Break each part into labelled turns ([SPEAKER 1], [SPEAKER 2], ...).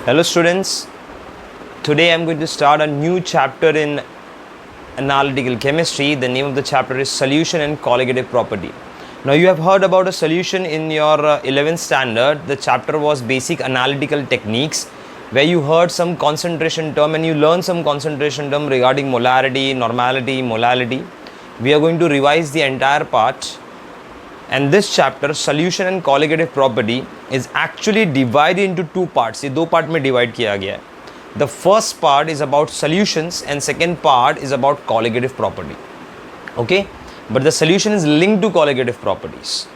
[SPEAKER 1] Hello students, today I am going to start a new chapter in analytical chemistry. The name of the chapter is solution and colligative property. Now you have heard about a solution in your 11th standard. The chapter was basic analytical techniques, where you heard some concentration term and you learned some concentration term regarding molarity, normality, molality. We are going to revise the entire part. And this chapter, solution and colligative property, is actually divided into two parts. ये दो part में divide किया गया है. The first part is about solutions and second part is about colligative property. Okay, but the solution is linked to colligative properties.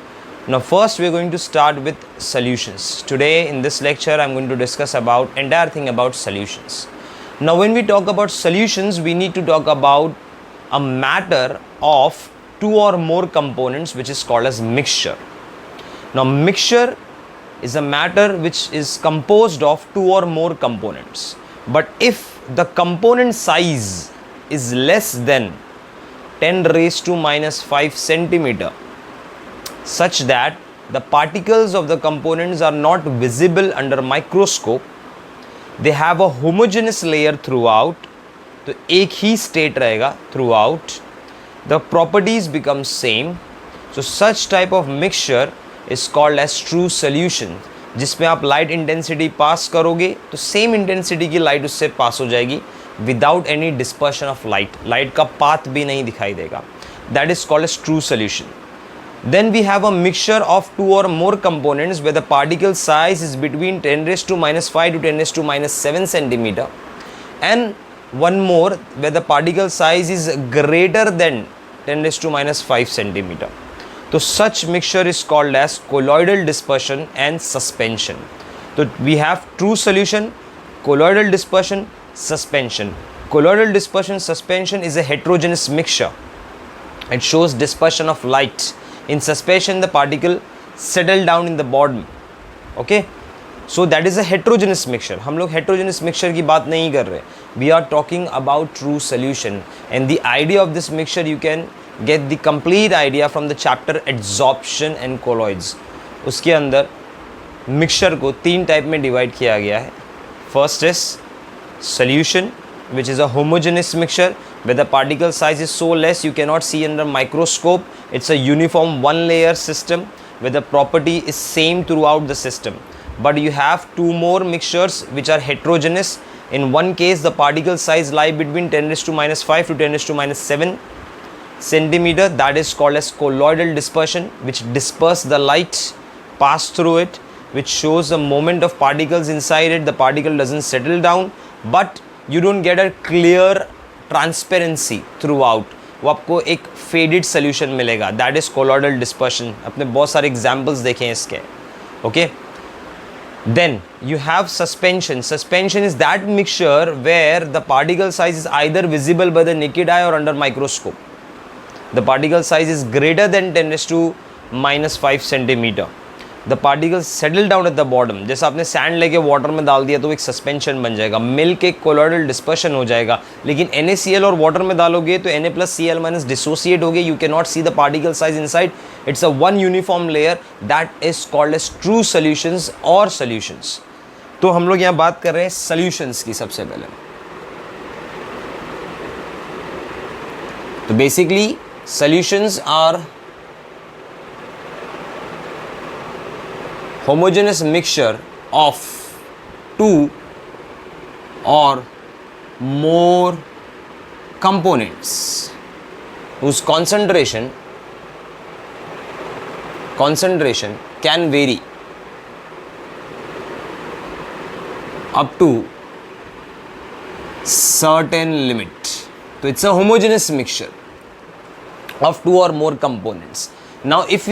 [SPEAKER 1] Now first we are going to start with solutions. Today in this lecture I am going to discuss about entire thing about solutions. Now when we talk about solutions, we need to talk about a matter of two or more components, which is called as mixture. Now mixture is a matter which is composed of two or more components, but if the component size is less than 10 raised to minus 5 centimeter, such that the particles of the components are not visible under microscope, they have a homogeneous layer throughout, तो एक ही state रहेगा throughout, the properties become same. So such type of mixture is called as true solution. जिसमें आप light intensity pass करोगे तो same intensity की light उससे pass हो जाएगी without any dispersion of light. Light का path भी नहीं दिखाई देगा. That is called as true solution. Then we have a mixture of two or more components where the particle size is between 10 raised to minus 5 to 10 raised to minus 7 centimeter, and one more where the particle size is greater than 10 raised to minus 5 centimeter. So such mixture is called as colloidal dispersion and suspension. So we have true solution, colloidal dispersion, suspension. Colloidal dispersion suspension is a heterogeneous mixture. It shows dispersion of light. In suspension the particle settle down in the bottom. Okay, so that is a heterogeneous mixture. हम लोग heterogeneous mixture की बात नहीं कर रहे. We are talking about true solution, and the idea of this mixture you can get the complete idea from the chapter adsorption and colloids. उसके अंदर mixture को तीन type में divide किया गया है. First is solution, which is a homogeneous mixture where the particle size is so less you cannot see under microscope. It's a uniform one layer system where the property is same throughout the system. But you have two more mixtures which are heterogeneous. In one case the particle size lie between 10 raised to minus 5 to 10 raised to minus 7 centimeter. That is called as colloidal dispersion, which disperse the light, pass through it, which shows the moment of particles inside it. The particle doesn't settle down, but you don't get a clear transparency throughout. वो आपको एक faded solution मिलेगा. That is colloidal dispersion. अपने बहुत सारे examples देखे हैं इसके. Okay. Then you have suspension. Suspension is that mixture where the particle size is either visible by the naked eye or under microscope. The particle size is greater than 10 raised to minus 5 centimeter. The particles settle down at the bottom. जैसे आपने sand लेके water में डाल दिया तो एक suspension बन जाएगा. Milk एक colloidal dispersion हो जाएगा. लेकिन NaCl और water में डालोगे तो Na plus Cl minus dissociate होगे. You cannot see the particle size inside. It's a one uniform layer. That is called as true solutions or solutions. तो हम लोग यहाँ बात कर रहे हैं solutions की सबसे पहले. तो basically solutions are homogeneous mixture of two or more components whose concentration can vary up to certain limit. So it's a homogeneous mixture of two or more components. Now if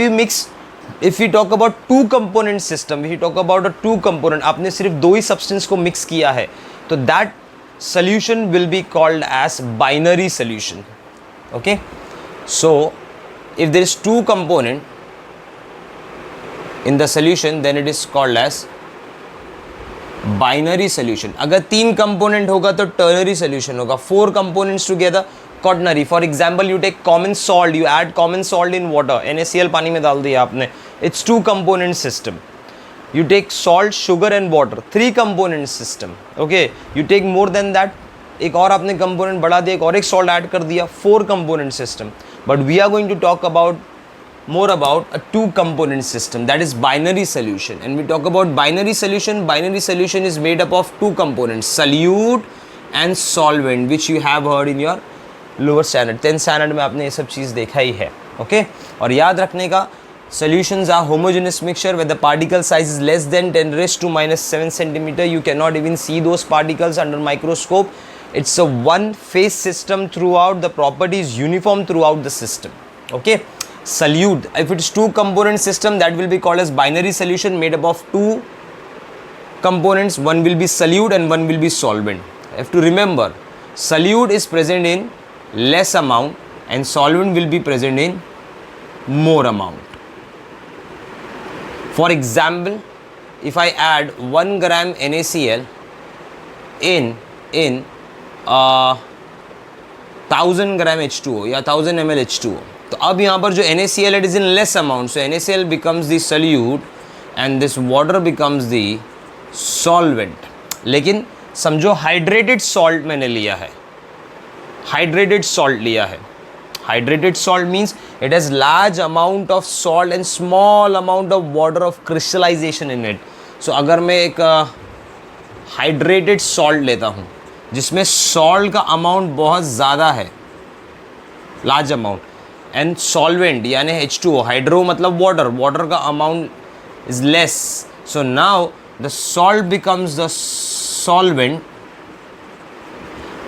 [SPEAKER 1] we talk about two component system, if you talk about a two component, आपने सिर्फ दो ही substance को mix किया है, तो that solution will be called as binary solution. Okay, so if there is two component in the solution, then it is called as binary solution. अगर तीन component होगा तो ternary solution होगा. Four components together, quaternary. For example, you take common salt, you add common salt in water, NaCl पानी में डाल दिया आपने, it's two component system. you take salt, sugar and water, 3 component system. Okay, you take more than that, एक और आपने component बढ़ा दिया, एक और एक salt add कर दिया, 4 component system. But we are going to talk about more about a 2 component system, that is binary solution. And we talk about binary solution. Binary solution is made up of 2 components, solute and solvent, which you have heard in your lower standard, 10th standard में आपने ये सब चीज़ देखा ही है. Okay, और याद रखने का, solutions are homogeneous mixture where the particle size is less than 10 raised to minus 7 centimeter. You cannot even see those particles under microscope. It's a one phase system throughout. The property is uniform throughout the system. Okay, solute, if it is 2 component system, that will be called as binary solution made up of 2 components. One will be solute and one will be solvent. I have to remember, solute is present in less amount and solvent will be present in more amount. For example, if I add 1 gram NaCl in 1000 gram H2O या 1000 ml H2O, तो अब यहाँ पर जो NaCl it is in less amount, so NaCl becomes the solute and this water becomes the solvent. लेकिन समझो hydrated salt मैंने लिया है, हाइड्रेटेड सॉल्ट लिया है. Hydrated salt means it has large amount of salt and small amount of water of crystallization in it. So अगर मैं एक hydrated salt लेता हूँ जिसमें salt का amount बहुत ज़्यादा है, large amount, and solvent यानी H2O, hydro मतलब water, water का amount is less. So now the salt becomes the solvent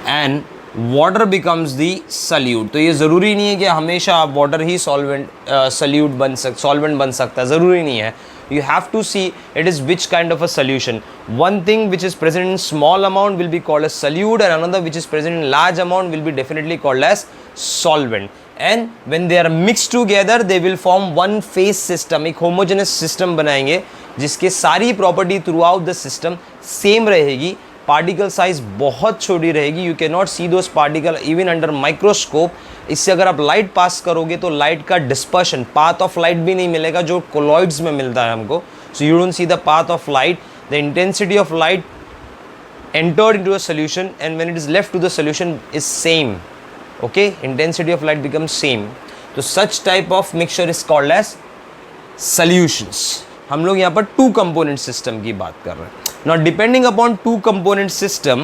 [SPEAKER 1] and water becomes the solute. तो ये ज़रूरी नहीं है कि हमेशा वाटर ही सॉल्वेंट सल्यूट सॉल्वेंट बन सकता है, ज़रूरी नहीं है. You have to see it is which kind of a solution. One thing which is present in small amount will be called as solute and another which is present in large amount will be definitely called as solvent. And when they are mix together they will form one phase system, एक homogeneous system बनाएंगे जिसके सारी property through out the system same रहेगी. Particle size बहुत छोटी रहेगी, you can not C those particle even under microscope. इससे अगर आप लाइट पास करोगे तो लाइट का डिस्पर्शन, पाथ ऑफ लाइट भी नहीं मिलेगा जो कोलॉइड्स में मिलता है हमको. So you don't see the path of light. The intensity of light entered into a solution and when it is left to the solution is same. Okay, intensity of light becomes same. तो such type of mixture is called as solutions. हम लोग यहाँ पर 2 component system की बात कर रहे हैं. Now depending upon 2 component system,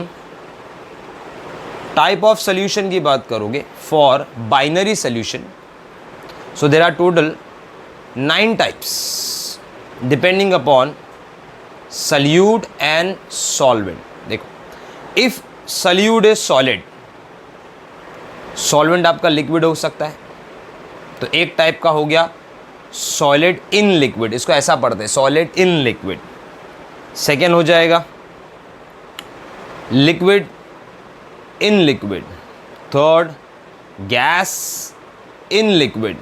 [SPEAKER 1] type of solution की बात करोगे for binary solution. So there are total 9 types depending upon solute and solvent. देखो, if solute is solid, solvent आपका liquid हो सकता है. तो एक टाइप का हो गया solid in liquid, इसको ऐसा पढ़ते हैं solid in liquid. सेकेंड हो जाएगा liquid in liquid. Third gas in liquid,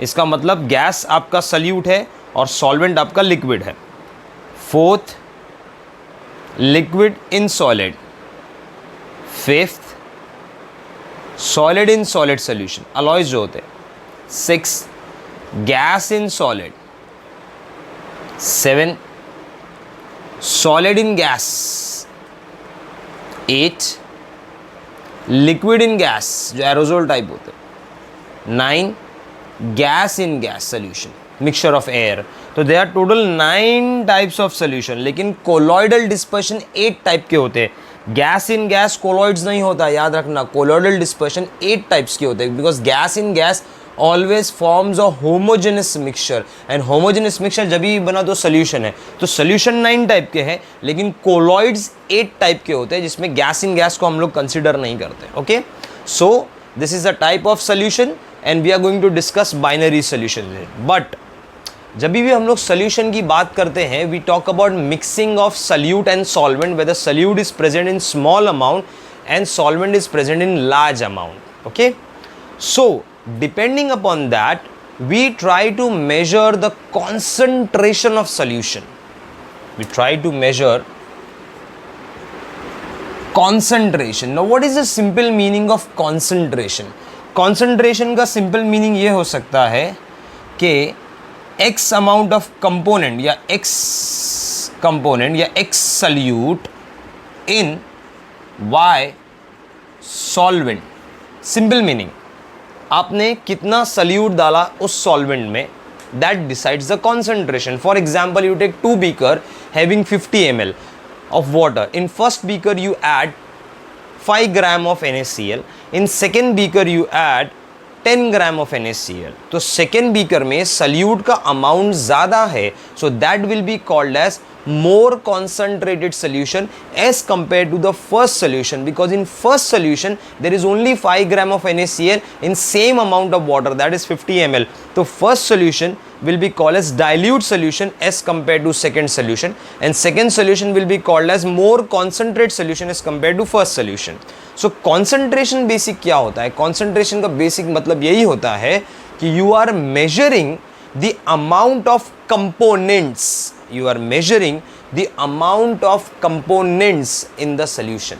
[SPEAKER 1] इसका मतलब गैस आपका सल्यूट है और सॉल्वेंट आपका लिक्विड है. Fourth liquid in solid. Fifth solid in solid solution, alloys जो होते हैं. Six gas in solid. Seven solid in gas. 8 liquid in gas जो aerosol type होते हैं. 9 gas in gas solution, mixture of air. तो there are total 9 types of solution, लेकिन colloidal dispersion 8 type के होते हैं. gas in gas colloids नहीं होता, याद रखना. colloidal dispersion 8 types के होते हैं because gas in gas always forms a homogeneous mixture and homogeneous mixture जब भी बना तो solution है. तो solution 9 टाइप के हैं लेकिन colloids 8 टाइप के होते हैं जिसमें gas in gas को हम लोग consider नहीं करते. Okay, so this is a type of solution and we are going to discuss binary solution. But जब भी हम लोग solution की बात करते हैं we talk about mixing of solute and solvent where the solute is present in small amount and solvent is present in large amount. Okay, so depending upon that we try to measure the concentration of solution. We try to measure concentration. Now what is the simple meaning of concentration? Concentration का simple meaning ये हो सकता है कि x amount of component या x component या x solute in y solvent. Simple meaning, आपने कितना सल्यूट डाला उस सॉल्वेंट में, that decides the concentration. For example, you take 2 beaker having 50 ml of water. In first beaker you add 5 gram of NaCl. In second beaker you add 10 gram of NaCl. तो second beaker में salute का amount ज़्यादा है, so that will be called as more concentrated solution as compared to the first solution, because in first solution there is only 5 gram of NaCl in same amount of water, that is 50 ml. So first solution will be called as dilute solution as compared to second solution, and second solution will be called as more concentrated solution as compared to first solution. So concentration basic क्या होता है? concentration का basic मतलब यही होता है कि you are measuring the amount of components, you are measuring the amount of components in the solution.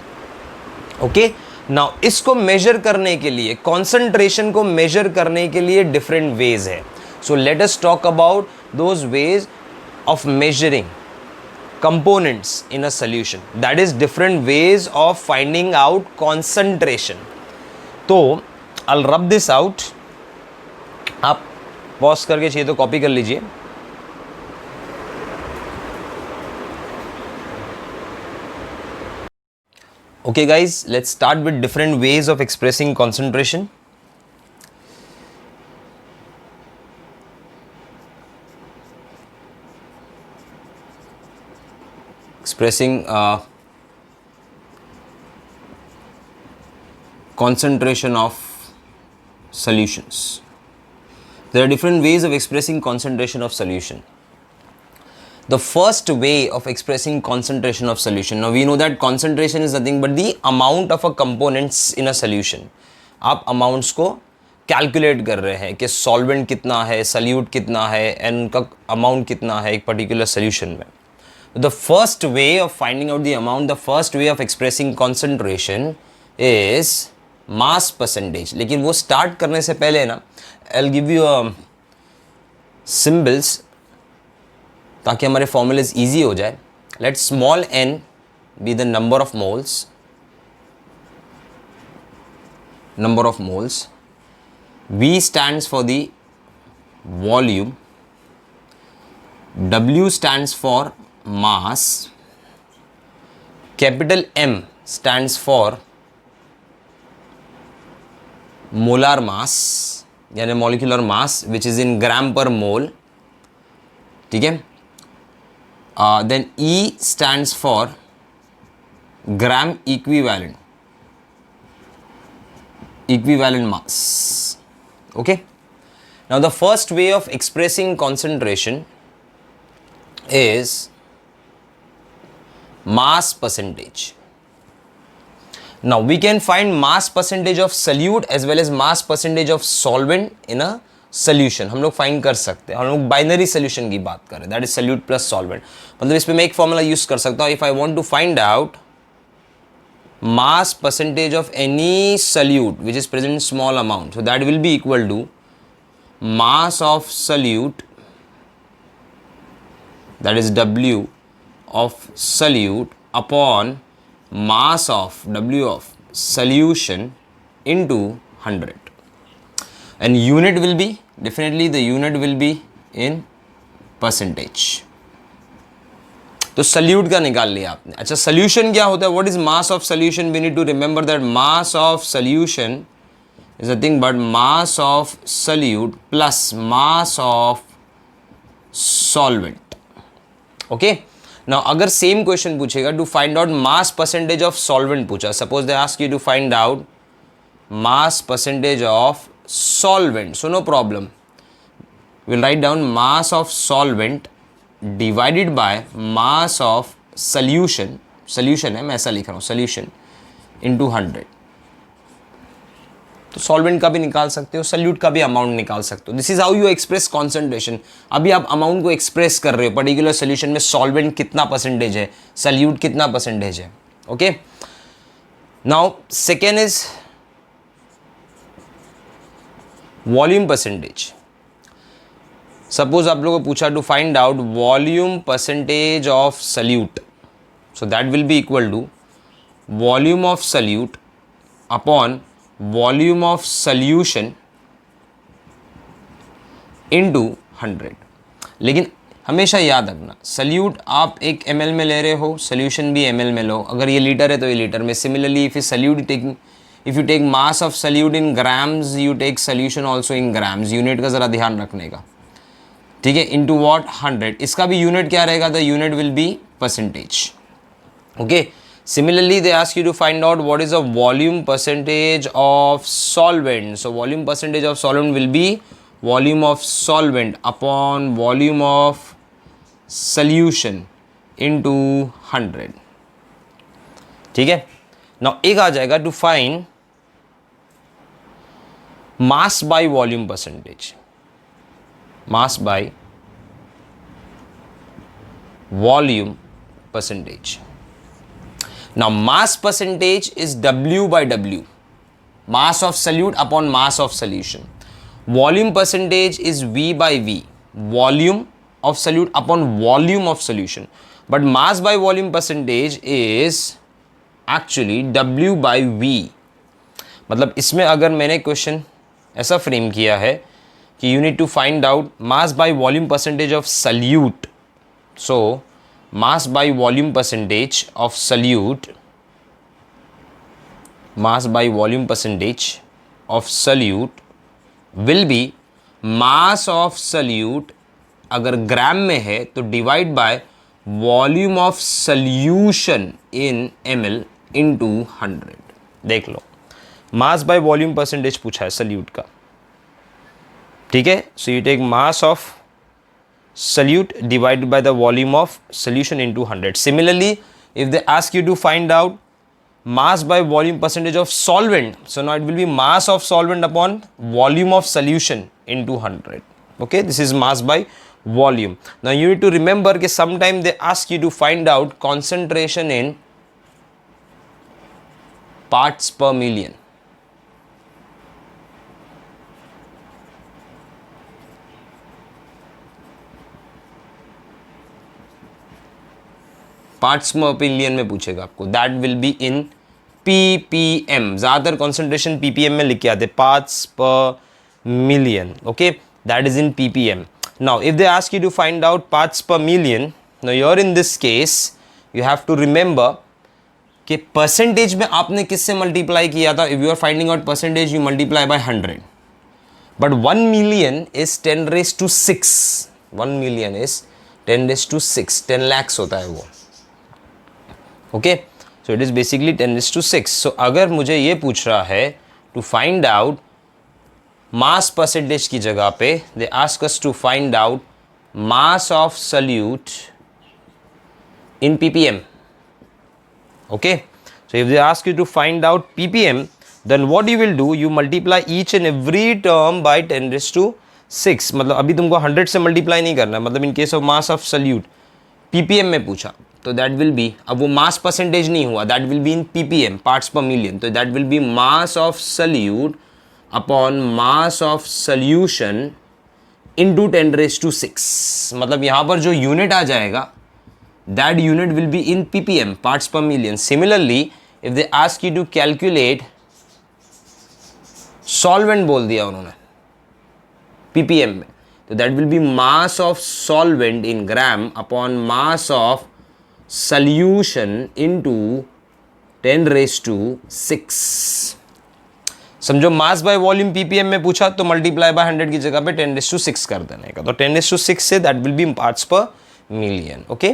[SPEAKER 1] Okay, now इसको measure करने के लिए, concentration को measure करने के लिए different ways है. So let us talk about those ways of measuring components in a solution, that is different ways of finding out concentration. तो I'll rub this out. आप पॉज करके चाहिए तो कॉपी कर लीजिए. Okay guys, let's start with different ways of expressing concentration. Expressing concentration of solutions. There are different ways of expressing concentration of solution. The first way of expressing concentration of solution. Now we know that concentration is nothing but the amount of a components in a solution. आप amounts को calculate कर रहे हैं कि solvent कितना है, solute कितना है, and उनका amount कितना है एक particular solution में. The first way of finding out the amount, the first way of expressing concentration is mass percentage. लेकिन वो start करने से पहले ना, I'll give you symbols ताकि हमारे formulas easy हो जाए. Let small n be the number of moles. Number of moles. V stands for the volume. W stands for mass. Capital M stands for molar mass यानी molecular mass which is in gram per mole. ठीक है. Then E stands for gram equivalent mass. Okay. Now the first way of expressing concentration is mass percentage. Now we can find mass percentage of solute as well as mass percentage of solvent in a solution. हम लोग find कर सकते हैं. हम लोग binary solution की बात करें, that is solute plus solvent. मतलब इस पे मैं एक फॉर्मूला यूज कर सकता हूँ. If I want to find out mass percentage of any solute which is present in small amount, so that will be equal to mass of solute, that is W of solute upon mass of W of solution into 100, and unit will be, definitely the unit will be in percentage. तो solute का निकाल लिया आपने. अच्छा, solution क्या होता है? What is mass of solution? We need to remember that mass of solution is nothing but mass of solute plus mass of solvent. Okay. Now अगर सेम क्वेश्चन पूछेगा to find out mass percentage of solvent पूछा, suppose they ask you to find out mass percentage of solvent, so no problem, will write down mass of solvent divided by mass of solution. Solution है, मैं ऐसा लिख रहा हूँ, solution into 100. तो solvent का भी निकाल सकते हो, सॉल्यूट का भी अमाउंट निकाल सकते हो. This is how you express concentration. अभी आप अमाउंट को एक्सप्रेस कर रहे हो, पर्टिकुलर सॉल्यूशन में सॉल्वेंट कितना परसेंटेज है, सॉल्यूट कितना परसेंटेज है. Okay. Now second is volume percentage. Suppose आप लोगों को पूछा to find out volume percentage of solute, so that will be equal to volume of solute upon volume of solution into 100। लेकिन हमेशा याद रखना, सल्यूट आप एक ml में ले रहे हो, सोल्यूशन भी ml में लो। अगर ये लीटर है तो ये लीटर में। Similarly if you take mass of solute in grams, you take solution also in grams. Unit का ज़रा ध्यान रखने का, ठीक है। इनटू व्हाट 100, इसका भी यूनिट क्या रहेगा? The unit will be percentage. Okay, similarly they ask you to find out what is the volume percentage of solvent. So volume percentage of solvent will be volume of solvent upon volume of solution into 100, ठीक है। Now एक आ जाएगा to find mass by volume percentage, mass by volume percentage. Now mass percentage is W by W, mass of solute upon mass of solution. Volume percentage is V by V, volume of solute upon volume of solution. But mass by volume percentage is actually W by V. मतलब इसमें अगर मैंने question ऐसा frame किया है कि you need to find out mass by volume percentage of solute. So mass by volume percentage of solute, mass by volume percentage of solute will be mass of solute, अगर ग्राम में है तो divide by volume of solution in ml into 100। देख लो, mass by volume percentage पूछा है solute का, ठीक है। So you take mass of solute divided by the volume of solution into 100. Similarly, if they ask you to find out mass by volume percentage of solvent, so now it will be mass of solvent upon volume of solution into 100. Okay, this is mass by volume. Now you need to remember that sometime they ask you to find out concentration in parts per million. Parts per million में पूछेगा आपको, that will be in ppm। ज़्यादातर concentration ppm में लिख के आते, parts per million. Okay, that is in ppm। Now if they ask you to find out parts per million, now your in this case you have to remember कि percentage में आपने किससे multiply किया था। If you are finding out percentage, you multiply by 100, but 1 million is 10⁶। 1 million is 10⁶, 10 lakhs होता है वो। Okay, so it is basically 10⁶। सो अगर मुझे ये पूछ रहा है to find out mass percentage की जगह पे they ask us to find out mass of solute in ppm। Okay, so if they ask you to find out ppm, then what you will do, you multiply each and every term by 10⁶। मतलब अभी तुमको 100 से multiply नहीं करना, मतलब in case of mass of salute ppm में पूछा तो दैट विल बी, अब वो मास परसेंटेज नहीं हुआ, that will be in ppm, parts per million. तो that will be mass of solute upon mass of solution into 10⁶। मतलब यहाँ पर जो यूनिट आ जाएगा that unit will be in ppm, parts per million. Similarly if they ask you to calculate solvent, बोल दिया उन्होंने ppm में, तो that will be mass of solvent in gram upon mass of solution into 10⁶। समझो, मास by volume ppm में पूछा तो multiply by 100 की जगह पे 10⁶ कर देने का, तो 10⁶ से that will be parts per million. Okay,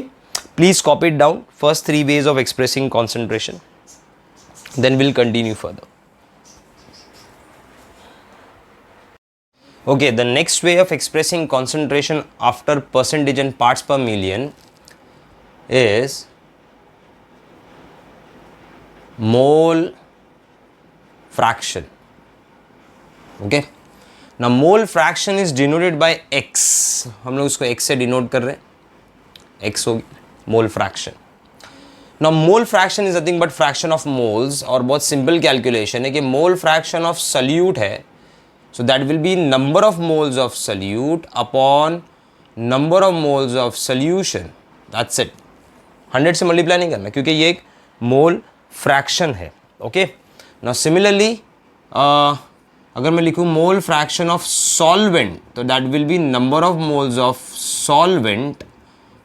[SPEAKER 1] please copy it down, first 3 ways of expressing concentration, then we'll continue further. Okay, the next way of expressing concentration after percentage and parts per million is mole fraction. Okay, now mole fraction is denoted by x, हम लोग उसको x से denote कर रहे हैं, x होगी mole fraction. Now mole fraction is nothing but fraction of moles, और बहुत सिंपल कैलकुलेशन है कि mole fraction of solute है, so that will be number of moles of solute upon number of moles of solution, that's it. 100 से multiply नहीं करना क्योंकि ये एक मोल फ्रैक्शन है। ओके, नाउ सिमिलरली अगर मैं लिखूँ मोल फ्रैक्शन ऑफ सॉल्वेंट, तो that will B number of moles of solvent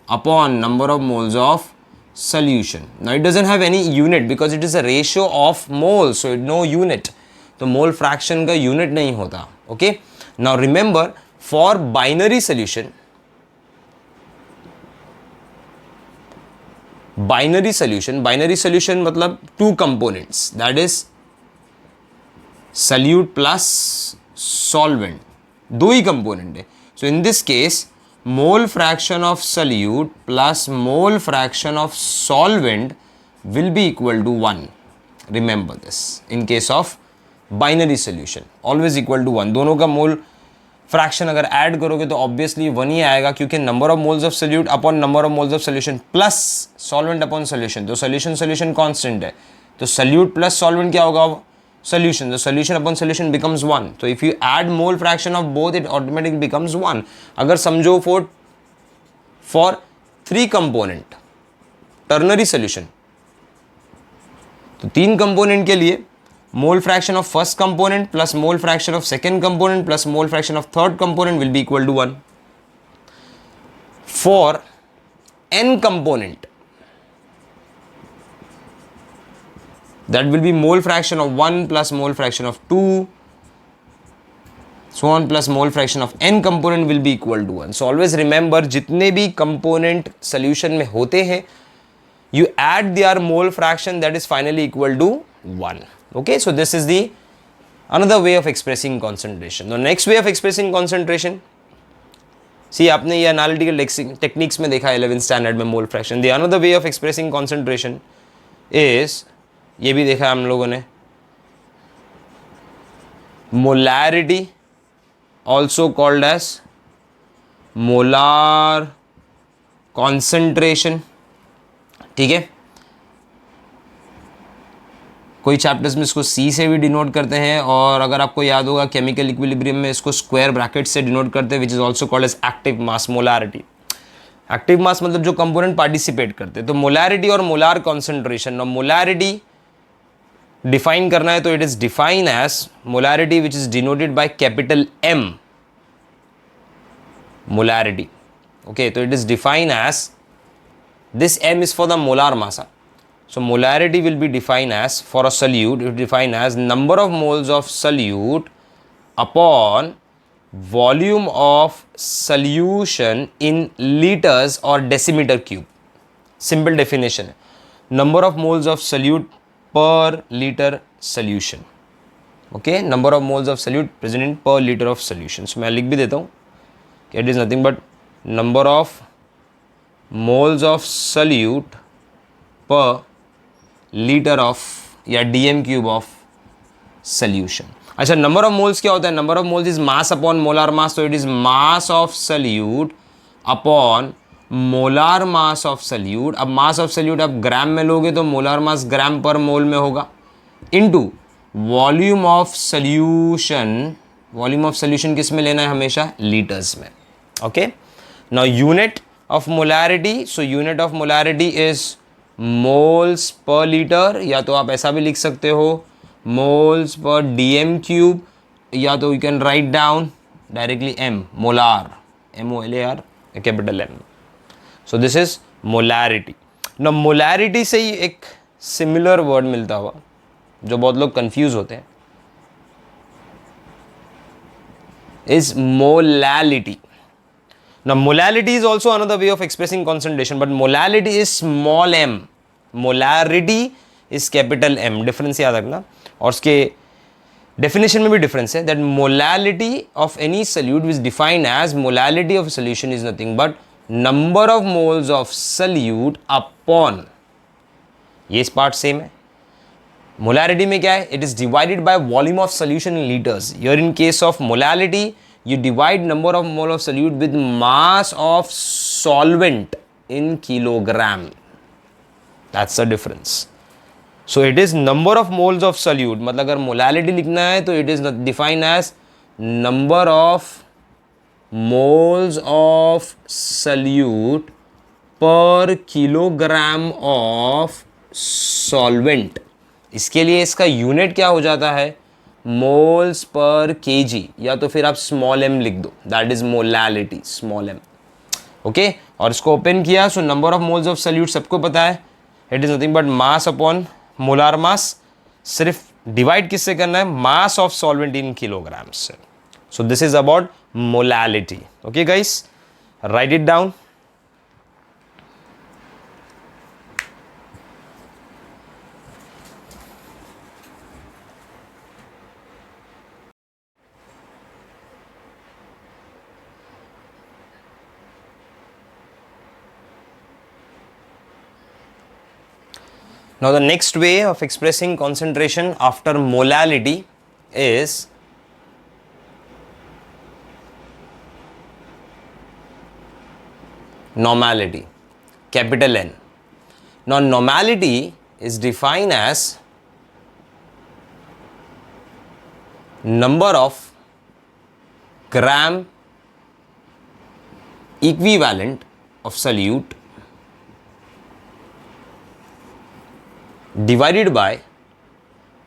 [SPEAKER 1] upon number of moles of solution. Now it doesn't have any unit because it is a ratio of moles, so no unit. तो mole fraction का unit नहीं होता. Okay. Now remember, for binary solution मतलब two components, that is solute plus solvent. दो ही component है. So in this case, mole fraction of solute plus mole fraction of solvent will be equal to 1. Remember this. In case of binary solution, always equal to 1. दोनों का mole fraction अगर add करोगे तो obviously 1 ही आएगा क्योंकि number of moles of solute upon number of moles of solution plus solvent upon solution. तो solution constant है, तो solute plus solvent क्या होगा? Solution. The solution upon solution becomes 1. So if you add mole fraction of both, it automatically becomes 1. अगर समझो for 3 component ternary solution, तो 3 component के लिए mole fraction of first component plus mole fraction of second component plus mole fraction of third component will be equal to 1. For n component, that will be mole fraction of 1 plus mole fraction of 2, so on, plus mole fraction of n component will be equal to 1. So always remember, जितने भी component solution में होते हैं, you add their mole fraction, that is finally equal to 1. Okay, so this is the another way of expressing concentration. The next way of expressing concentration, see आपने ये analytical techniques में देखा 11th standard में mole fraction. The another way of expressing concentration is, ये भी देखा हम लोगों ने, molarity, also called as molar concentration. ठीक है, कोई चैप्टर्स में इसको C से भी डिनोट करते हैं, और अगर आपको याद होगा केमिकल इक्विलिब्रियम में इसको स्क्वायर ब्रैकेट से डिनोट करते हैं, which is also called as active mass, molarity. Active mass मतलब जो कंपोनेंट पार्टिसिपेट करते हैं. तो मोलारिटी और मोलार कॉन्सेंट्रेशन. मोलारिटी डिफाइन करना है तो it is define as molarity which is denoted by capital M. Molarity. Okay, तो it is define as, this M is for the molar mass. So molarity will be defined as, for a solute, it will be defined as number of moles of solute upon volume of solution in liters or decimeter cube. Simple definition. Number of moles of solute per liter solution. Okay, number of moles of solute present in per liter of solution. So मैं लिख भी देता हूँ, it is nothing but number of moles of solute per liter of या dm cube of solution. अच्छा, number of moles क्या होता है? Number of moles is mass upon molar mass. तो it is mass of solute upon molar mass of solute. अब mass of salute आप ग्राम में लोगे तो मोलार मास ग्राम पर मोल में होगा, into volume of solution. Volume of solution किस में लेना है? हमेशा लीटर्स में. Okay, now unit of molarity, so unit of molarity is moles per liter, या तो आप ऐसा भी लिख सकते हो moles per dm cube, या तो you can write down directly M, molar, MOLAR, capital M. So this is molarity. Now molarity से ही एक similar word मिलता हुआ जो बहुत लोग confuse होते हैं, is molality. Now molality is also another way of expressing concentration, but molality is small m, molarity is capital M. Difference याद रखना, और उसके definition में भी difference है. That molality of any solute is defined as, molality of a solution is nothing but number of moles of solute upon, ये इस part same है. Molarity में क्या है? It is divided by volume of solution in liters. Here in case of molality, you divide number of mole of solute with mass of solvent in kilogram. That's the difference. So it is number of moles of solute. मतलब अगर molality लिखना है तो it is defined as number of moles of salute पर kilogram of solvent. इसके लिए इसका unit क्या हो जाता है, मोल्स पर केजी, या तो फिर आप स्मॉल m लिख दो, that is molality, small m। Okay, और इसको ओपन किया, so number of moles of solute सबको पता है, it is nothing but mass upon molar mass. सिर्फ डिवाइड किससे करना है, mass of solvent in kilogram से। So this is about molality. Okay guys, write it down. Now the next way of expressing concentration after molality is normality, capital N. Now normality is defined as number of gram equivalent of solute divided by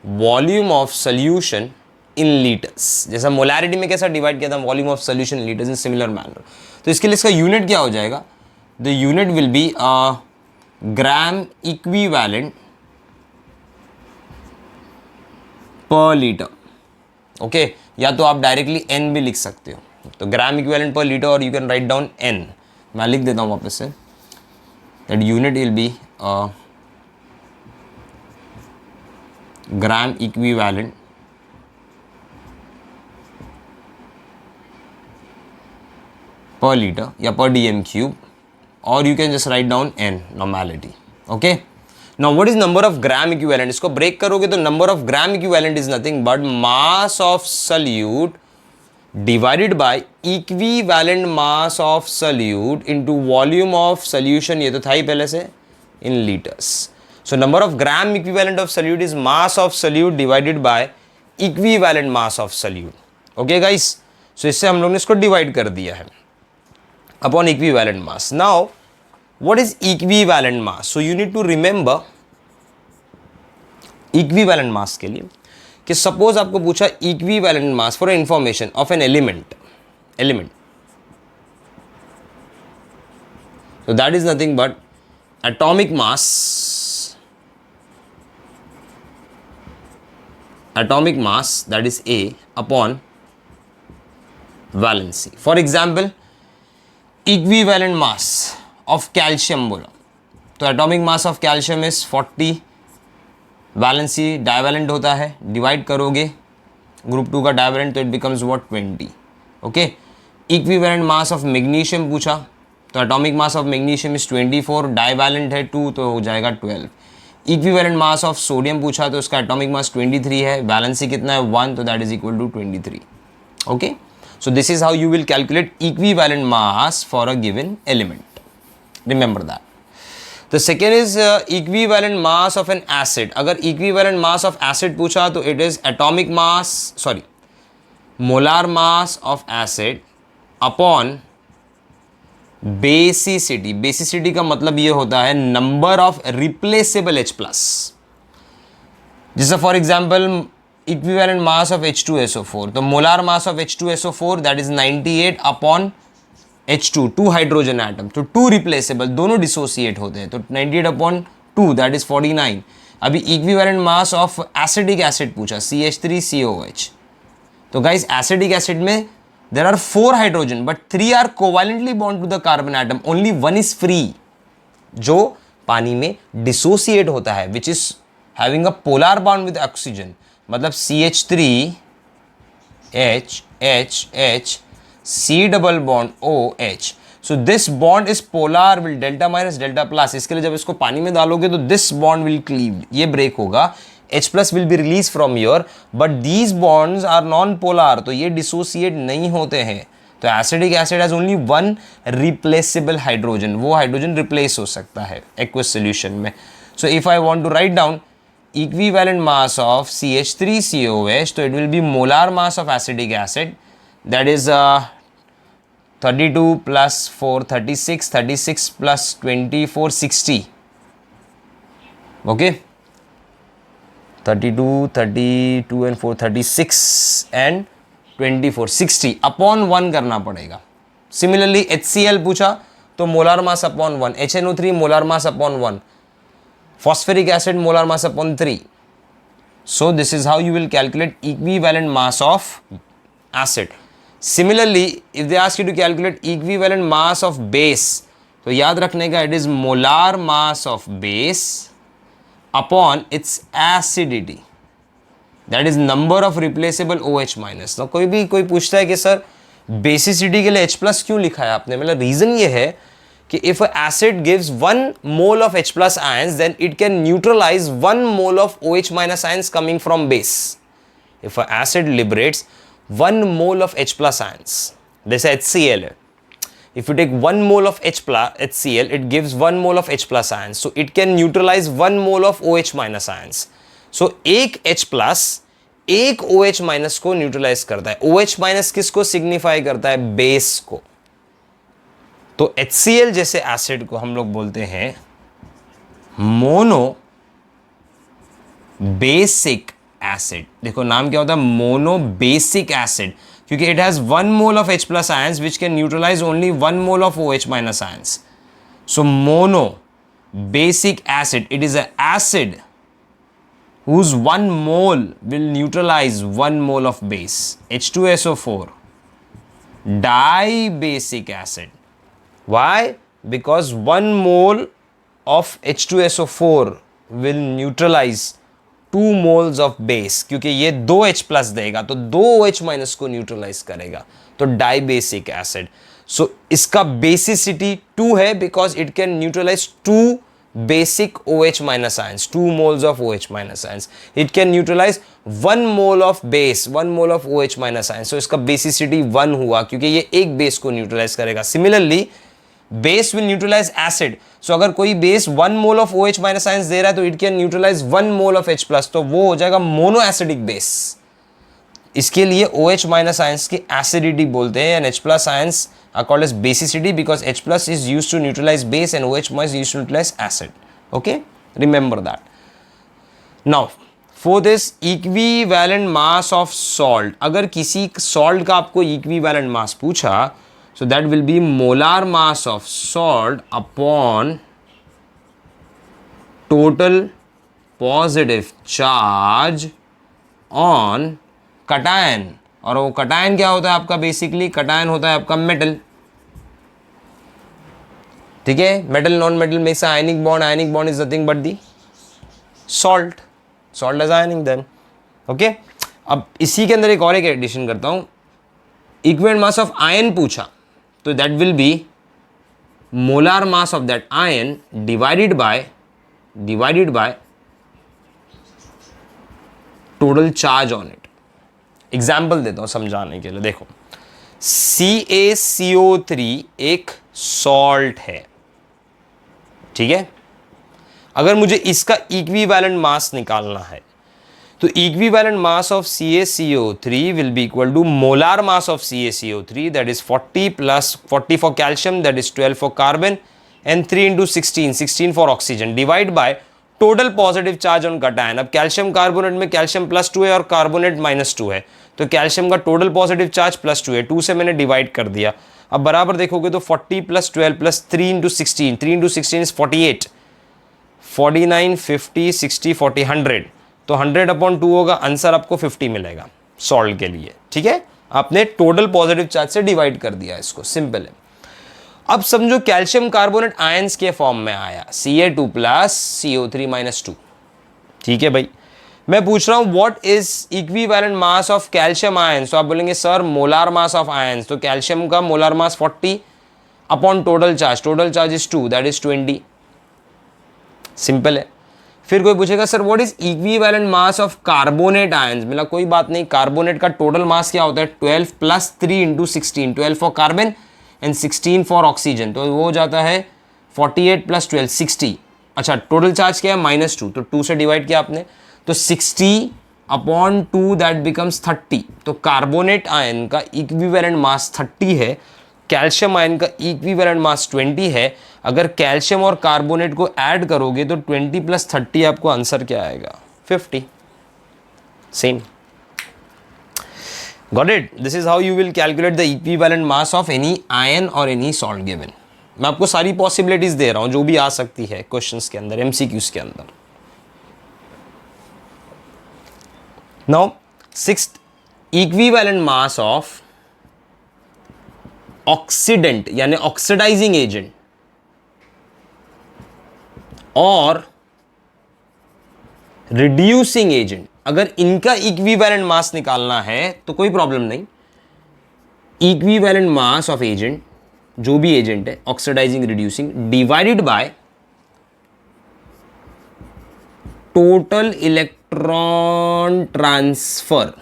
[SPEAKER 1] volume of solution in litres. जैसा molarity में कैसा divide किया था, volume of solution in litres, in similar manner. तो इसके लिए इसका unit क्या हो जाएगा, the unit will B gram equivalent per litre. Okay, या तो आप डायरेक्टली एन भी लिख सकते हो, तो ग्राम इक्विवेलेंट पर लीटर, और you can write down N. मैं लिख देता हूँ वापस से, that unit will be gram equivalent per liter या per dm cube, or you can just write down n, normality. Okay, now what is number of gram equivalent? इसको break करोगे तो number of gram equivalent is nothing but mass of solute divided by equivalent mass of solute into volume of solution, ये तो था ही पहले से, in liters. So number of gram equivalent of solute is mass of solute divided by equivalent mass of solute. Okay guys, so इससे हम लोग ने इसको डिवाइड कर दिया है upon equivalent mass. Now what is equivalent mass? So you need to remember equivalent mass के लिए कि सपोज आपको पूछा equivalent mass for information of an element, so that is nothing but atomic mass that is A upon valency. For example, equivalent mass of calcium बोला तो atomic mass of calcium is 40, valency divalent होता है, divide करोगे group 2 का divalent तो it becomes what, 20. Okay, equivalent mass of magnesium पूछा तो atomic mass of magnesium is 24, divalent है 2 तो हो जाएगा 12. इक्विवेलेंट मास ऑफ सोडियम पूछा तो उसका एटॉमिक मास 23 है, वैलेंसी कितना है 1, तो that is equal to 23. Okay, so this is how you will calculate equivalent mass for a given element, remember that. The second is equivalent mass of an acid. अगर equivalent mass of acid पूछा तो it is atomic mass, sorry, molar mass of acid upon basicity. Basicity का मतलब ये होता है number of replaceable H plus. जैसे for example equivalent mass of H2SO4, तो molar mass of H2SO4 that is 98 upon H2, 2 hydrogen atom, तो 2 replaceable, दोनों dissociate होते हैं, तो 98 अपॉन 2 दैट इज 49. अभी equivalent mass of acetic acid पूछा CH3COH, तो गाइस एसिडिक एसिड में there are 4 hydrogen but 3 are covalently bound to the carbon atom, only 1 is free जो पानी में dissociate होता है, which is having a polar bond with oxygen. मतलब CH3HHH C double bond OH. So this bond is polar, will delta minus delta plus. इसके लिए जब इसको पानी में डालोगे तो this bond will cleave, ये break होगा, H plus will be released from here, but these bonds are non-polar, तो ये dissociate नहीं होते हैं. तो acetic acid has only 1 replaceable hydrogen, वो हाइड्रोजन रिप्लेस हो सकता है एक्वस सॉल्यूशन में. So if I want to write down equivalent mass of CH3COH, तो it will be molar mass of acetic acid that is 32 plus 4 36, 36 plus 24 60. Okay, 32 32 and 4 36 and 24 60 upon 1 करना पड़ेगा. Similarly HCl पूछा तो molar mass upon 1, HNO3 molar mass upon 1, phosphoric acid molar mass upon 3. So this is how you will calculate equivalent mass of acid. Similarly, if they ask you to calculate equivalent mass of base, तो याद रखने का it is molar mass of base upon its acidity. That is number of replaceable OH minus. तो कोई पूछता है कि sir basicity के लिए H प्लस क्यों लिखा है आपने, मतलब रीजन ये है कि if an acid gives 1 mole of H plus ions, then it can neutralize 1 mole of OH minus ions coming from base. If an acid liberates 1 mole of H plus ions, this is HCl. If you take 1 mole of HCl, it gives 1 mole of H plus ions. So it can neutralize 1 mole of OH minus ions. So एक H plus एक OH minus को neutralise करता है. OH minus किसको signify करता है? Base को. तो HCl जैसे एसिड को हम लोग बोलते हैं मोनो बेसिक एसिड. देखो नाम क्या होता है? मोनो बेसिक एसिड, क्योंकि it has 1 mole of H plus ions which can neutralise only 1 mole of OH minus ions. So mono basic acid, it is a acid whose 1 mole will neutralize 1 mole of base. H2SO4, dibasic acid. Why? Because 1 mole of H2SO4 will neutralize 2 moles of base. क्योंकि ये 2 H plus देगा तो 2 OH minus को neutralise करेगा, तो dibasic acid. सो इसका basicity 2 है because it can neutralise 2 basic OH minus ions, 2 moles of OH minus ions. It can neutralize 1 mole of base, 1 mole of OH minus ions. So इसका basicity 1 हुआ क्योंकि ये एक बेस को न्यूट्रलाइज करेगा. Similarly, base will neutralize acid. So अगर कोई base 1 mole of OH minus ions दे रहा है तो it can neutralize 1 mole of H plus, तो वो हो जाएगा monoacidic base. इसके लिए OH minus ions की acidity बोलते हैं and H plus ions are called as basicity because H plus is used to neutralize base and OH minus is used to neutralize acid. Okay, remember that. Now for this equivalent mass of salt, अगर किसी salt का आपको equivalent mass पूछा, so that will be molar mass of salt upon total positive charge on cation. और वो cation क्या होता है आपका? बेसिकली कटायन होता है आपका मेटल. ठीक है, metal non metal makes ionic bond is nothing but the salt as ionic then. Okay, अब इसी के अंदर एक और एक एडिशन करता हूं. इक्विवेलेंट मास ऑफ आयन पूछा तो that will be molar mass of that ion divided by total charge on it. Example देता हूं समझाने के लिए. देखो CaCO3 एक सॉल्ट है, ठीक है. अगर मुझे इसका इक्विवेलेंट मास निकालना है तो equivalent mass of CaCO3 will be equal to molar mass of CaCO3, that is 40 plus 40 for calcium, that is 12 for carbon and 3 into 16 for oxygen, divide by total positive charge on cation. अब calcium carbonate में calcium +2 है और carbonate -2 है, तो calcium का total positive charge +2 है. 2 से मैंने डिवाइड कर दिया. अब बराबर देखोगे तो 40 + 12 + 3 इंटू 16, 3 इंटू 16 इज 48, 49, 50, 60, 40, 100. तो 100/2 होगा, आंसर आपको 50 मिलेगा सॉल्ट के लिए. ठीक है, आपने टोटल पॉजिटिव चार्ज से डिवाइड कर दिया इसको, सिंपल है. अब समझो कैल्शियम कार्बोनेट आयंस के फॉर्म में आया, Ca2 + CO3 - 2. ठीक है भाई, मैं पूछ रहा हूं what is equivalent mass of calcium ions. तो आप बोलेंगे sir molar mass of ions, तो कैल्शियम का molar mass 40 upon total charge is 2, that is 20. Simple है. फिर कोई पूछेगा sir what is equivalent mass of carbonate ions. मतलब कोई बात नहीं, कार्बोनेट का टोटल मास क्या होता है? 12 + 3 into 16, 12 for carbon and 16 for oxygen, तो वो हो जाता है 48 + 12 60. अच्छा, टोटल चार्ज क्या है? -2, तो 2 से डिवाइड किया आपने, तो 60/2 दैट बिकम्स 30. तो कार्बोनेट आयन का इक्विवेलेंट मास 30 है, कैल्शियम आयन का इक्विवेलेंट मास 20 है, अगर कैल्शियम और कार्बोनेट को ऐड करोगे तो 20 + 30 आपको आंसर क्या आएगा? 50. Same. Got it? This is how you will calculate the equivalent mass of any ion or any salt given. मैं आपको सारी पॉसिबिलिटीज दे रहा हूं जो भी आ सकती है क्वेश्चंस के अंदर, एमसीक्यूज के अंदर. Now sixth, equivalent mass of oxidant यानी ऑक्सीडाइजिंग एजेंट और रिड्यूसिंग एजेंट, अगर इनका इक्विवेलेंट मास निकालना है तो कोई प्रॉब्लम नहीं. इक्विवेलेंट मास ऑफ एजेंट, जो भी एजेंट है oxidising reducing, divided by total electron transfer.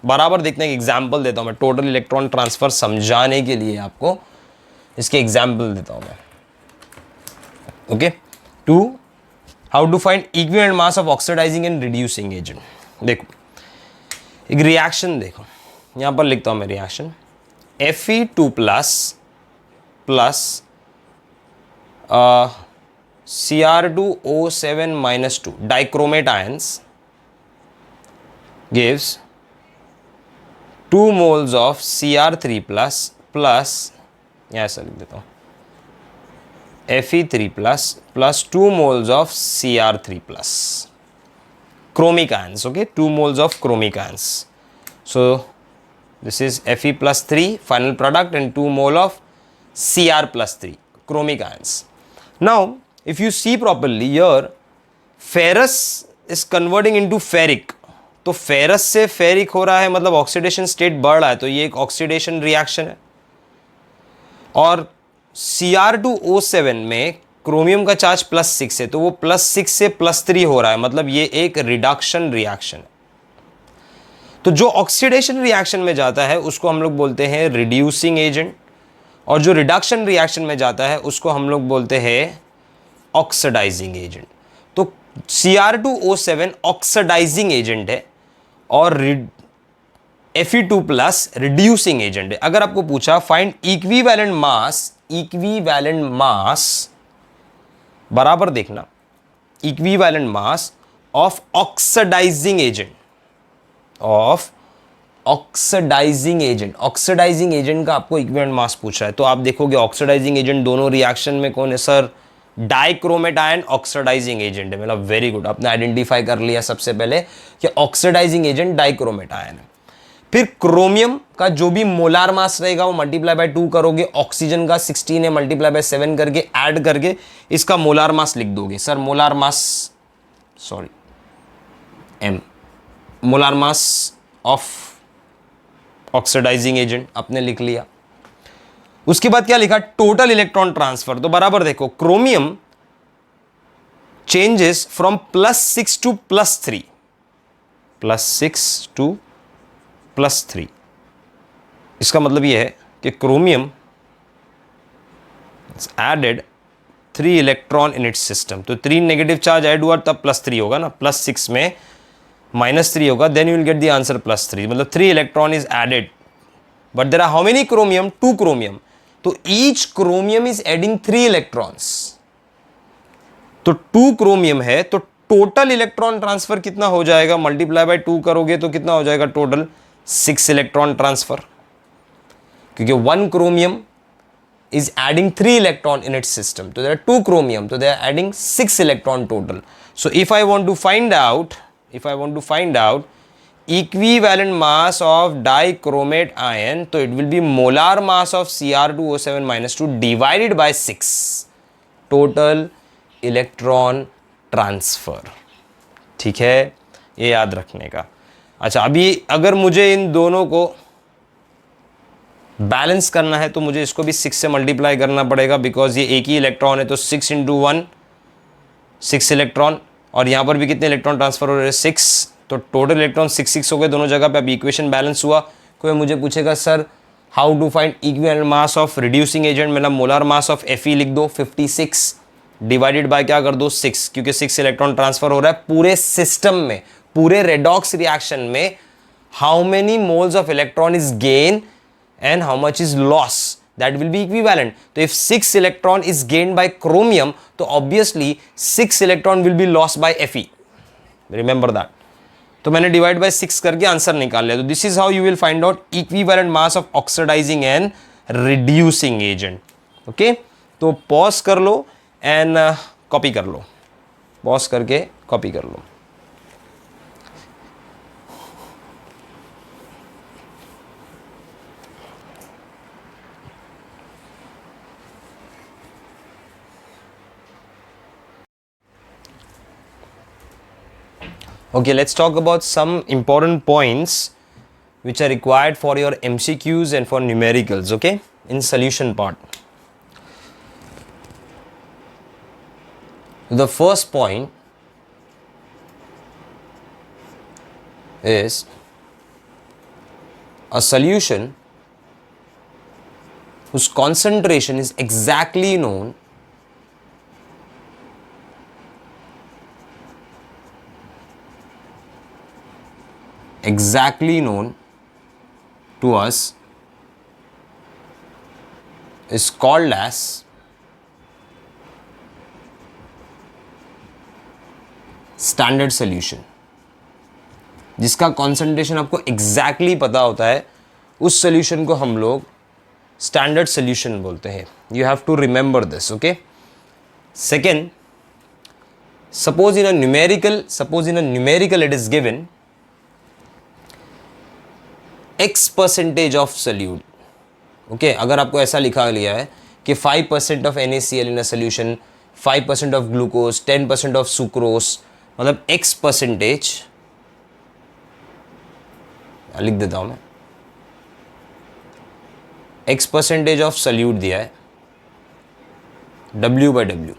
[SPEAKER 1] बराबर देखने का एग्जाम्पल देता हूं मैं, टोटल इलेक्ट्रॉन ट्रांसफर समझाने के लिए आपको इसके एग्जाम्पल देता हूं मैं. Okay, to how to find equivalent mass of oxidising and reducing agent. देखो एक रिएक्शन, देखो यहां पर लिखता हूं मैं reaction Fe2 plus Cr2O7-2 dichromate ions gives 2 moles of Cr3 plus यहाँ ऐसा लिख देता हूँ Fe3 plus 2 moles of Cr3 plus chromic ions. Okay, 2 moles of chromic ions. So this is Fe plus 3 final product and 2 mole of Cr plus 3 chromic ions. Now if you see properly here, ferrous is converting into ferric. तो ferrous से ferric हो रहा है, मतलब oxidation state बढ़ रहा है, तो ये एक ऑक्सीडेशन रिएक्शन है. और Cr2O7 में क्रोमियम का चार्ज +6 है, तो वो +6 से +3 हो रहा है, मतलब ये एक रिडक्शन रिएक्शन है. तो जो ऑक्सीडेशन रिएक्शन में जाता है उसको हम लोग बोलते हैं रिड्यूसिंग एजेंट, और जो रिडक्शन रिएक्शन में जाता है उसको हम लोग बोलते हैं ऑक्सीडाइजिंग एजेंट. तो Cr2O7 ऑक्सीडाइजिंग एजेंट है और Fe2 प्लस रिड्यूसिंग एजेंट है. अगर आपको पूछा फाइंड इक्विवेलेंट मास, बराबर देखना, equivalent mass of oxidising agent, oxidising agent का आपको इक्विवेलेंट मास पूछा है. तो आप देखोगे ऑक्सीडाइजिंग एजेंट दोनों रिएक्शन में कौन है sir? Dichromate ion oxidising agent है. मतलब वेरी गुड, आपने आइडेंटिफाई कर लिया सबसे पहले कि ऑक्सीडाइजिंग एजेंट डाइक्रोमेट आयन है. फिर क्रोमियम का जो भी मोलार मास रहेगा वो मल्टीप्लाई बाय 2 करोगे, ऑक्सीजन का 16 है मल्टीप्लाई बाय 7 करके ऐड करके इसका मोलार मास लिख दोगे. Sir molar mass, sorry m, molar mass of oxidising agent आपने लिख लिया. उसके बाद क्या लिखा? Total electron transfer. तो बराबर देखो, chromium changes from +6 to +3, +6 to +3. इसका मतलब यह है कि chromium added 3 electron in its system. तो 3 नेगेटिव चार्ज ऐड हुआ तब +3 होगा ना, +6 में -3 होगा, then you will get the answer +3. मतलब 3 electron is added, but there are how many chromium? 2 chromium. तो each chromium is adding 3 electrons. तो 2 क्रोमियम है, तो टोटल इलेक्ट्रॉन ट्रांसफर कितना हो जाएगा? मल्टीप्लाई बाय 2 करोगे तो कितना हो जाएगा टोटल? 6 इलेक्ट्रॉन ट्रांसफर, क्योंकि 1 chromium is adding 3 electron in its system. So there are 2 chromium, so they are adding 6 electron total. So if I want to find out equivalent mass of dichromate ion, so it will be molar mass of Cr2O7-2 divided by 6 total electron transfer. ठीक है, ये याद रखने का. अच्छा, अभी अगर मुझे इन दोनों को बैलेंस करना है तो मुझे इसको भी 6 से मल्टीप्लाई करना पड़ेगा, बिकॉज ये एक ही इलेक्ट्रॉन है, तो 6 × 1 6 इलेक्ट्रॉन, और यहाँ पर भी कितने इलेक्ट्रॉन ट्रांसफर हो रहे हैं? 6. तो टोटल इलेक्ट्रॉन 6 हो गए दोनों जगह पे. अब इक्वेशन बैलेंस हुआ. कोई मुझे पूछेगा sir how to find equivalent mass of reducing agent, मतलब मोलर मास ऑफ Fe लिख दो 56 डिवाइडेड बाय क्या कर दो 6, क्योंकि 6 इलेक्ट्रॉन ट्रांसफर हो रहा है पूरे सिस्टम में, पूरे रेडॉक्स रिएक्शन में. How many moles of electron is gain and how much is loss that will be equivalent. So if 6 electron is gained by chromium, तो obviously 6 electron will be lost by Fe. Remember that. तो मैंने divide by 6 करके answer निकाल लिया. तो this is how you will find out equivalent mass of oxidising and reducing agent. Okay, तो pause कर लो एंड कॉपी कर लो. पॉज करके कॉपी कर लो. Okay, let's talk about some important points which are required for your MCQs and for numericals, okay, in solution part. The first point is a solution whose concentration is exactly known to us is called as standard solution. जिसका concentration आपको exactly पता होता है, उस solution को हम लोग standard solution बोलते हैं. You have to remember this, okay? Second, suppose in a numerical it is given X percentage of solute. Okay, अगर आपको ऐसा लिखा लिया है कि 5% of NaCl in a solution, 5% of glucose, 10% of sucrose, मतलब X percentage लिख देता हूं मैं. X percentage of solute दिया है W/W.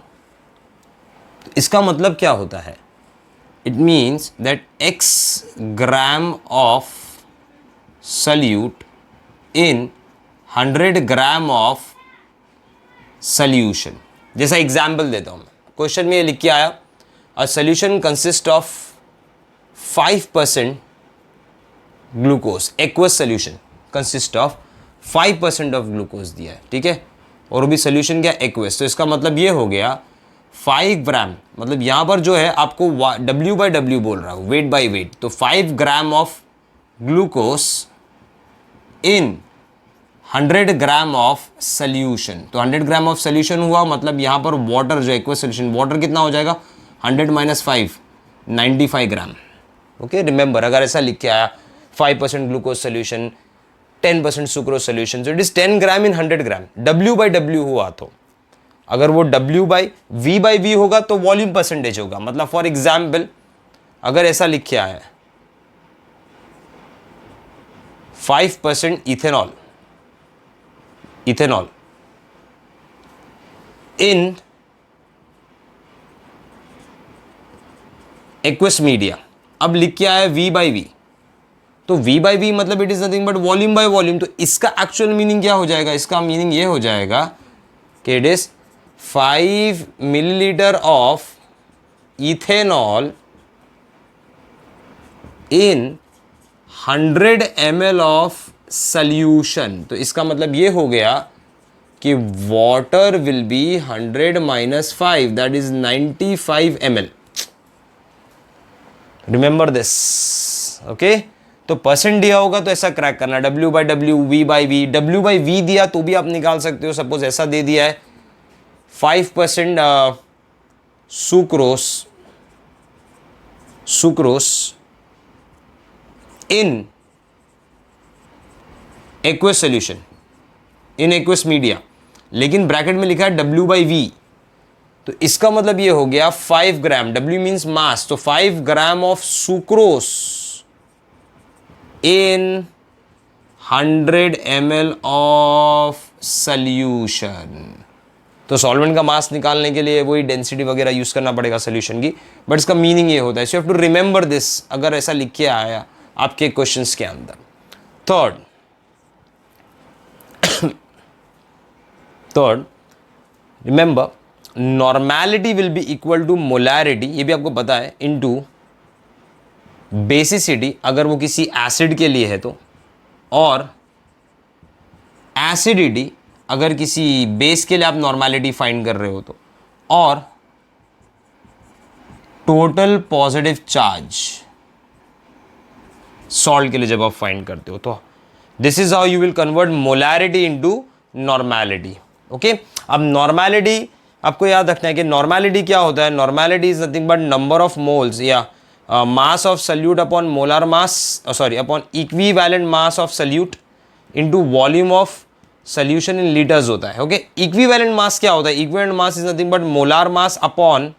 [SPEAKER 1] इसका मतलब क्या होता है? It means that X gram of solute in 100 gram of solution. जैसा एग्जाम्पल देता हूं मैं. क्वेश्चन में ये लिख के आया, a solution consists of 5% glucose, aqueous solution consists of 5% of glucose दिया है, ठीक है, और वो भी solution क्या, aqueous. तो इसका मतलब ये हो गया 5 ग्राम, मतलब यहां पर जो है आपको W/W बोल रहा हूं, weight by weight. तो 5 gram of glucose in 100 gram of solution. तो 100 ग्राम ऑफ सोल्यूशन हुआ, मतलब यहाँ पर वाटर जो एक्वस सोल्यूशन, वाटर कितना हो जाएगा, 100 - 5 95 ग्राम. ओके, रिमेंबर, अगर ऐसा लिख के आया 5% glucose solution, 10% sucrose solution, so it is 10 gram in 100 gram. W/W हुआ, तो अगर वो V/V होगा तो वॉल्यूम परसेंटेज होगा. मतलब फॉर एग्जाम्पल अगर ऐसा लिख के आया 5% इथेनॉल इन एक्वस मीडिया, अब लिख के आया V/V, तो V/V मतलब it is nothing but volume by volume. तो इसका एक्चुअल मीनिंग क्या हो जाएगा? इसका मीनिंग ये हो जाएगा कि it is 5 millilitre of ethanol in 100 ml of solution. तो इसका मतलब ये हो गया कि water will be 100 - 5, that is 95 ml. Remember this, okay. तो परसेंट दिया होगा तो ऐसा क्रैक करना, W/W, V/V. W/V दिया तो भी आप निकाल सकते हो. सपोज ऐसा दे दिया है 5% sucrose in aqueous solution, in aqueous media, लेकिन ब्रैकेट में लिखा है W/V. तो इसका मतलब ये हो गया 5 ग्राम, W मीन्स मास, तो 5 gram of sucrose in 100 ml of solution. तो सॉल्वेंट का मास निकालने के लिए वही डेंसिटी वगैरह यूज करना पड़ेगा सोल्यूशन की, बट इसका मीनिंग ये होता है. So you have to remember this अगर ऐसा लिख के आया आपके क्वेश्चंस के अंदर. Third, remember normality will be equal to molarity, ये भी आपको पता है, इनटू बेसिसिटी अगर वो किसी एसिड के लिए है तो, और एसिडिटी अगर किसी बेस के लिए आप नॉर्मेलिटी फाइंड कर रहे हो तो, और टोटल पॉजिटिव चार्ज सॉल्ट के लिए जब आप फाइंड करते हो, तो this is how you will convert molarity into normality. Okay, अब नॉर्मेलिटी आपको याद रखना है कि नॉर्मेलिटी क्या होता है। Normality is nothing but number of moles या mass of solute upon molar mass, sorry upon equivalent mass of solute into volume of solution in litres होता है। ओके, इक्विवेलेंट मास क्या होता है? Equivalent mass is nothing but molar mass upon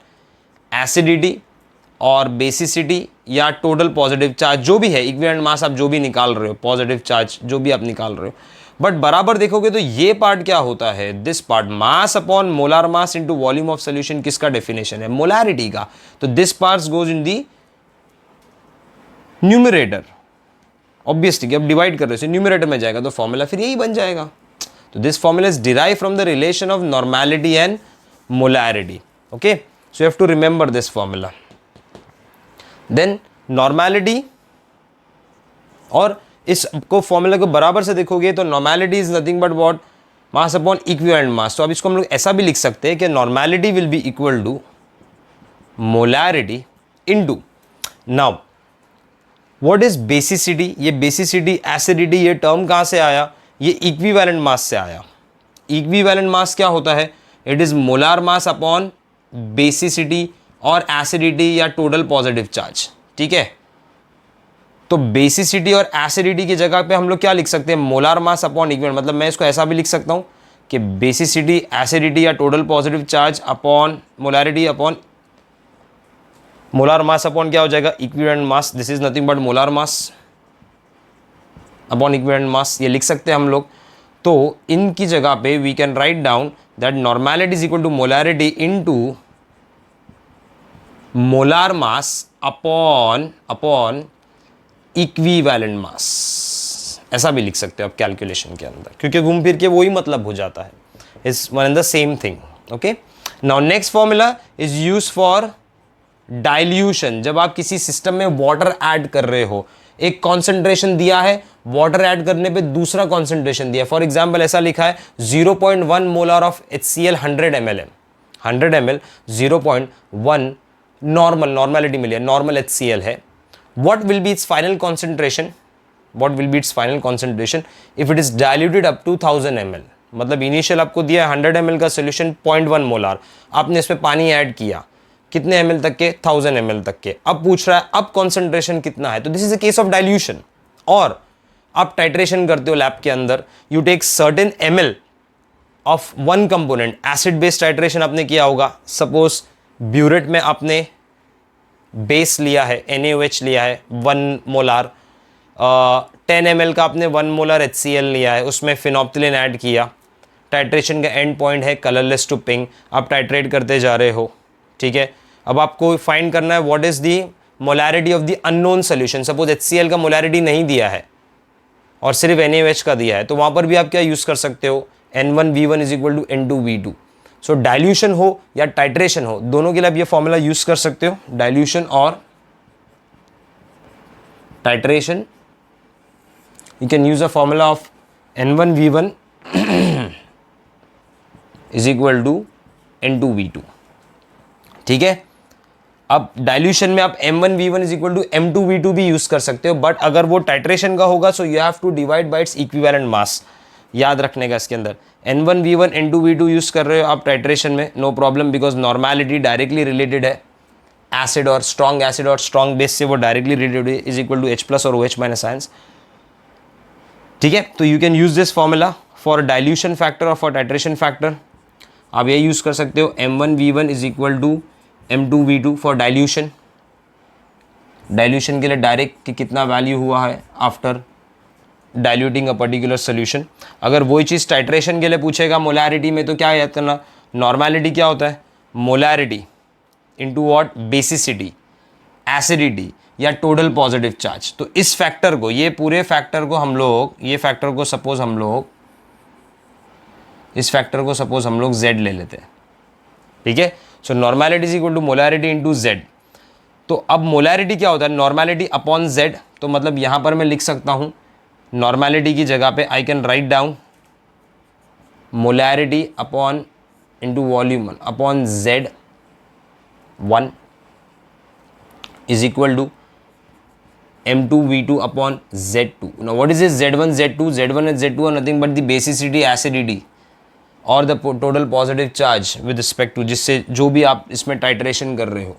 [SPEAKER 1] acidity और basicity या total positive charge, जो भी है इक्विवेलेंट मास आप जो भी निकाल रहे हो, पॉजिटिव चार्ज जो भी आप निकाल रहे हो। बट बराबर देखोगे तो ये पार्ट क्या होता है, this part mass upon molar mass into volume of solution, किसका डेफिनेशन है? मोलैरिटी का। तो this part goes in the numerator, obviously अब डिवाइड कर रहे हो न्यूमरेटर में जाएगा तो फॉर्मूला फिर यही बन जाएगा। तो this formula is derive from the relation of normality and molarity. Okay, so you have to remember this formula. Then normality, और इसको फॉर्मूला को बराबर से देखोगे तो normality is nothing but what, mass upon equivalent mass. तो अब इसको हम लोग ऐसा भी लिख सकते हैं कि normality will be equal to molarity into, now what is basicity? ये बेसिसिटी, एसिडिटी, ये टर्म कहाँ से आया? ये इक्विवेलेंट मास से आया। इक्विवेलेंट मास क्या होता है? It is molar mass upon basicity और एसिडिटी या टोटल पॉजिटिव चार्ज। ठीक है, तो बेसिसिटी और एसिडिटी की जगह पे हम लोग क्या लिख सकते हैं? Molar mass upon equivalent. मतलब मैं इसको ऐसा भी लिख सकता हूँ कि बेसिसिटी, एसिडिटी या total positive charge upon molarity upon molar mass upon क्या हो जाएगा? Equivalent mass. This is nothing but molar mass upon equivalent मास, ये लिख सकते हैं हम लोग। तो इनकी जगह पे we can write down that normality is equal to molarity into molar mass upon equivalent mass, ऐसा भी लिख सकते हो आप कैलकुलेशन के अंदर, क्योंकि घूम फिर के वही मतलब हो जाता है, is one and the same thing. Okay, now next formula is use for dilution. जब आप किसी सिस्टम में वाटर ऐड कर रहे हो, एक कॉन्सेंट्रेशन दिया है, वाटर ऐड करने पे दूसरा कॉन्सेंट्रेशन दिया है। फॉर एग्जाम्पल ऐसा लिखा है 0.1 molar of HCl 100 ml, 100 ml 0.1 normality मिली है, नॉर्मल HCl है। What will be its final concentration? What will be its final concentration if it is diluted up to 1000 ml? मतलब इनिशियल आपको दिया 100 ml का सोल्यूशन 0.1 मोलार, आपने इसमें पानी ऐड किया कितने ml तक के? 1000 ml तक के। अब पूछ रहा है अब कॉन्सेंट्रेशन कितना है, तो this is a case of dilution. और आप टाइट्रेशन करते हो लैब के अंदर, you take certain ml of one component, acid based titration आपने किया होगा। सपोज ब्यूरेट में आपने बेस लिया है, NaOH लिया है 1 मोलार, 10 ml का आपने 1 मोलार HCl लिया है, उसमें फिनोप्थिलिन ऐड किया। टाइट्रेशन का एंड पॉइंट है कलरलेस टू पिंक, आप टाइट्रेट करते जा रहे हो। ठीक है, अब आपको फाइंड करना है what is the molarity of the unknown solution. Suppose HCl का मोलैरिटी नहीं दिया है और सिर्फ NaOH का दिया है, तो वहाँ पर भी आप क्या यूज़ कर सकते हो? N1V1 is equal to N2V2। सो डाइल्यूशन हो या टाइट्रेशन हो, दोनों के लिए आप ये फॉर्मूला यूज कर सकते हो, डाइल्यूशन और titration. You can use a formula of N1V1 is equal to N2V2। ठीक है, अब डाइल्यूशन में आप M1V1 is equal to M2V2 भी यूज कर सकते हो, बट अगर वो टाइट्रेशन का होगा so you have to divide by its equivalent mass. याद रखने का इसके अंदर N1V1 N2V2 यूज कर रहे हो आप टाइट्रेशन में, no problem, because normality directly related है। एसिड और स्ट्रॉन्ग बेस से वो डायरेक्टली रिलेटेड है, इज इक्वल टू H+ और OH- आयंस। ठीक है, तो you can use this formula for dilution factor और फॉर टाइट्रेशन फैक्टर। आप ये यूज कर सकते हो M1V1 is equal to M2V2 for dilution. Dilution के लिए डायरेक्ट कि कितना वैल्यू हुआ है after diluting a particular solution. अगर वही चीज़ टाइट्रेशन के लिए पूछेगा मोलैरिटी में, तो क्या याद करना? नॉर्मेलिटी क्या होता है? Molarity into what? Basicity, acidity या टोटल पॉजिटिव चार्ज। तो इस फैक्टर को, ये पूरे फैक्टर को हम लोग, ये फैक्टर को सपोज हम लोग, इस फैक्टर को सपोज हम लोग Z ले लेते हैं। ठीक है, so normality is equal to molarity into Z। तो अब मोलैरिटी क्या होता है? Normality upon Z। तो मतलब यहाँ पर मैं लिख सकता हूँ नॉर्मेलिटी की जगह पे I can write down molarity upon into volume 1 upon Z1 is equal to M2V2 upon Z2. Now what is this Z1, Z2? Z1 and Z2 are nothing but the basicity, acidity or the total positive charge with respect to जिससे जो भी आप इसमें titration कर रहे हो.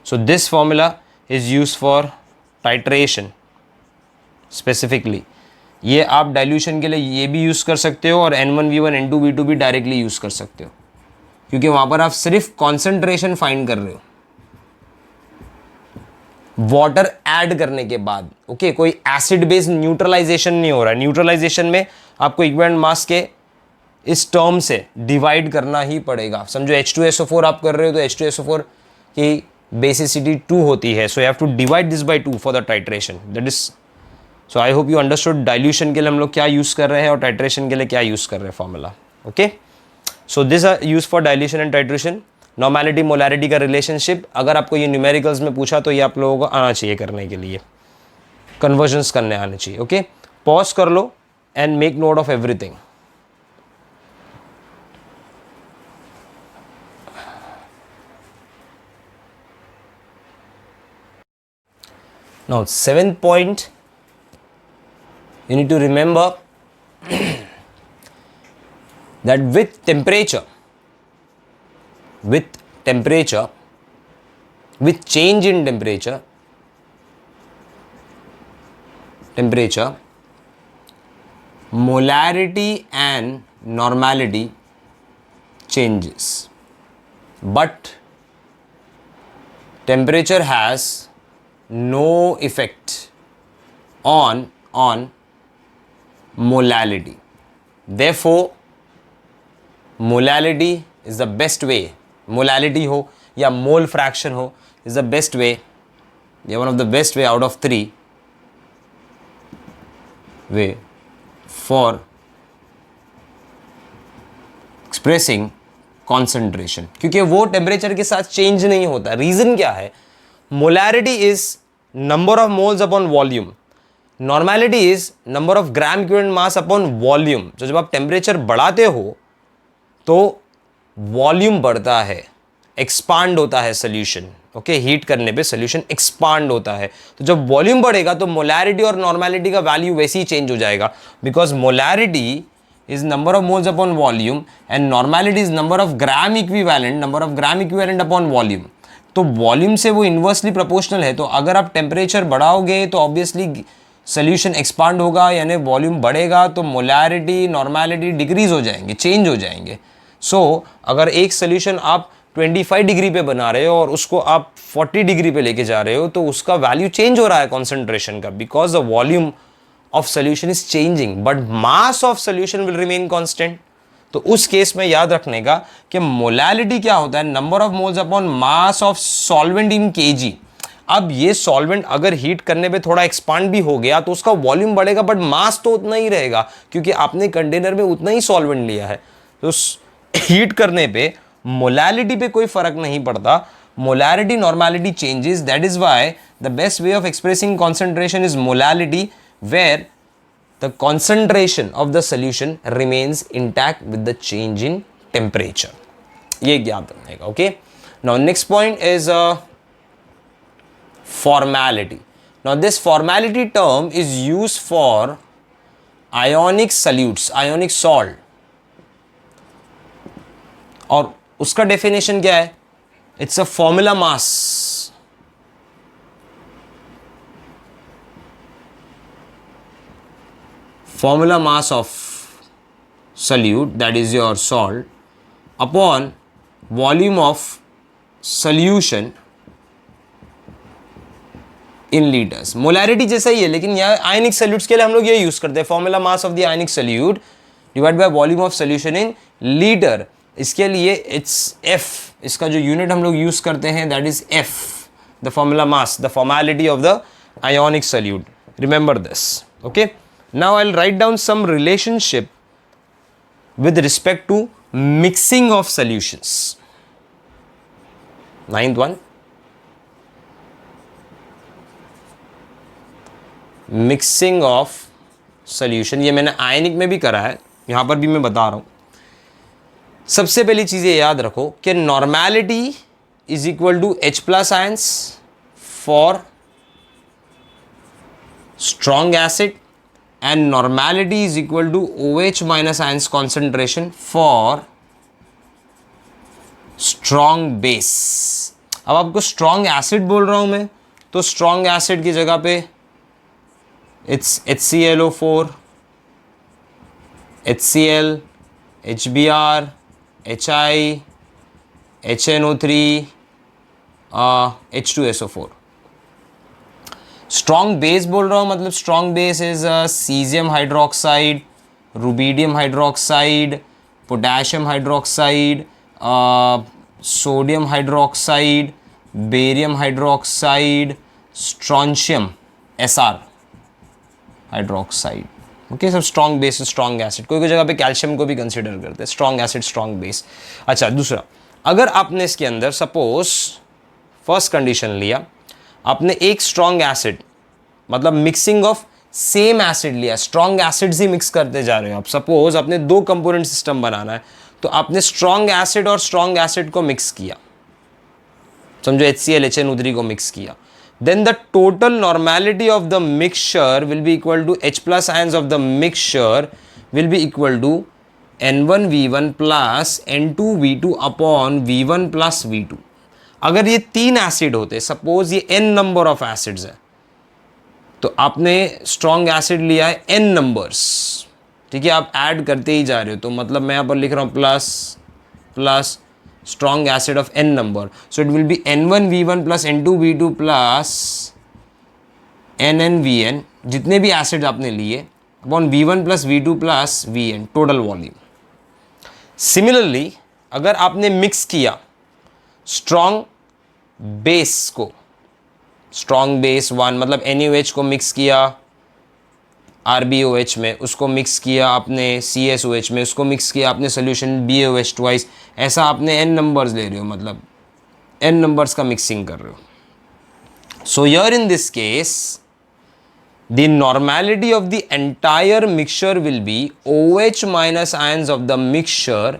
[SPEAKER 1] So this formula is used for titration specifically. ये आप डाइल्यूशन के लिए ये भी यूज़ कर सकते हो और N1V1 N2V2 भी डायरेक्टली यूज़ कर सकते हो, क्योंकि वहाँ पर आप सिर्फ कॉन्सेंट्रेशन फाइंड कर रहे हो वाटर ऐड करने के बाद. ओके, कोई एसिड बेस न्यूट्रलाइजेशन नहीं हो रहा है. न्यूट्रलाइजेशन में आपको इक्विवेलेंट मास के इस टर्म से डिवाइड करना ही पड़ेगा. समझो H2SO4 आप कर रहे हो तो H2SO4 की बेसिसिटी 2 होती है, so you have to divide this by 2 for the titration. That is, so I hope you understood dilution के लिए हम लोग क्या यूज़ कर रहे हैं और टाइट्रेशन के लिए क्या यूज़ कर रहे हैं formula. Okay, so this are use for dilution and titration. Normality molarity का रिलेशनशिप अगर आपको ये न्यूमेरिकल्स में पूछा तो ये आप लोगों को आना चाहिए करने के लिए, कन्वर्जन्स करने आने चाहिए. ओके, पॉज कर लो and make note of everything. Now 7th point, you need to remember that with temperature, with change in temperature, molarity and normality changes, but temperature has no effect on molality. Therefore molality is the best way, molality हो या mole fraction हो, is the best way, one of the best way out of 3 way for expressing concentration, क्योंकि वो temperature के साथ change नहीं होता. Reason क्या है? Molarity is number of moles upon volume, normality is number of gram equivalent mass upon volume. तो जब आप टेम्परेचर बढ़ाते हो तो वॉल्यूम बढ़ता है, एक्सपांड होता है सोल्यूशन. ओके, हीट करने पे सोल्यूशन एक्सपांड होता है. तो जब वॉल्यूम बढ़ेगा तो मोलैरिटी और नॉर्मेलिटी का वैल्यू वैसे ही चेंज हो जाएगा, because molarity is number of moles upon volume and normality is number of gram equivalent upon volume. तो वॉल्यूम से वो इन्वर्सली प्रोपोर्शनल है. तो अगर आप टेम्परेचर बढ़ाओगे तो ऑब्वियसली सोल्यूशन एक्सपांड होगा, यानी वॉल्यूम बढ़ेगा, तो मोलैरिटी नॉर्मेलिटी डिक्रीज हो जाएंगे, चेंज हो जाएंगे. सो अगर एक सोल्यूशन आप 25 डिग्री पे बना रहे हो और उसको आप 40 डिग्री पे लेके जा रहे हो तो उसका वैल्यू चेंज हो रहा है कॉन्सेंट्रेशन का, because the volume of solution is changing but mass of solution will remain constant. तो उस केस में याद रखने का कि मोलैलिटी क्या होता है, number of moles upon mass of solvent in KG. अब ये सॉल्वेंट अगर हीट करने पे थोड़ा एक्सपांड भी हो गया तो उसका वॉल्यूम बढ़ेगा बट मास तो उतना ही रहेगा, क्योंकि आपने कंटेनर में उतना ही सॉल्वेंट लिया है. तो हीट करने पे मोलैलिटी पे कोई फर्क नहीं पड़ता. Molarity normality changes. That is why the best way of expressing concentration is molality, where the concentration of the solution remains intact with the change in temperature. ये याद रखने का. Okay, now next point is formality. Now this formality term is used for ionic solutes, ionic salt. और उसका definition क्या है? It's a formula mass. Formula mass of solute, that is your salt, upon volume of solution in liters. Molarity जैसा ही है, लेकिन यहाँ आयनिक salutes के लिए हम लोग ये यूज करते हैं, formula mass of the ionic solute divide by volume of solution in litre. इसके लिए इट्स एफ, इसका जो यूनिट हम लोग यूज करते हैं that is F, the formula mass, the formality of the ionic solute. Remember this. Okay, now I'll write down some relationship with respect to mixing of solutions. 9th one, mixing of solution. ये मैंने आयनिक में भी करा है, यहाँ पर भी मैं बता रहा हूँ. सबसे पहली चीज़ ये याद रखो कि normality is equal to H plus ions for strong acid and normality is equal to OH minus ions concentration for strong base. अब आपको strong acid बोल रहा हूं मैं, तो strong acid की जगह पे it's HClO4, HCl, HBr, HI, HNO3, H2SO4. Strong base बोल रहा हूँ, मतलब strong base is caesium hydroxide, rubidium hydroxide, potassium hydroxide, sodium hydroxide, barium hydroxide, strontium SR hydroxide. Okay, सब स्ट्रॉन्ग बेस, स्ट्रॉन्ग एसिड. कोई कोई जगह पे कैल्शियम को भी कंसिडर करते हैं स्ट्रॉन्ग एसिड, स्ट्रॉन्ग बेस. अच्छा, दूसरा, अगर आपने इसके अंदर सपोज फर्स्ट कंडीशन लिया, आपने एक स्ट्रॉन्ग एसिड मतलब मिक्सिंग ऑफ सेम एसिड लिया, स्ट्रॉन्ग एसिड्स ही मिक्स करते जा रहे हो आप. सपोज आपने दो कंपोनेंट सिस्टम बनाना है, तो आपने स्ट्रॉन्ग एसिड और स्ट्रॉन्ग एसिड को मिक्स किया, समझो HCl HNO3 को मिक्स किया, then the total normality of the mixture will be equal to H plus ions of the mixture will be equal to N1V1 plus N2V2 upon V1 plus V2. अगर ये तीन acid होते, suppose ये n number of acids है, तो आपने strong acid लिया है n नंबर्स, ठीक है, आप ऐड करते ही जा रहे हो, तो मतलब मैं यहाँ पर लिख रहा हूँ plus plus strong acid of n number, so it will be N1V1 plus N2V2 plus NNVN, जितने भी एसिड आपने लिए, upon V1 plus V2 plus VN, total volume. Similarly अगर आपने मिक्स किया स्ट्रॉन्ग बेस को, स्ट्रॉन्ग बेस 1 मतलब NaOH को मिक्स किया RbOH में, उसको मिक्स किया आपने CSOH में, उसको मिक्स किया आपने सोल्यूशन BaOH ट्वाइस, ऐसा आपने n नंबर्स ले रहे हो, मतलब n नंबर्स का मिक्सिंग कर रहे हो. So here in this case the normality of the entire mixture will be OH minus ions of the mixture,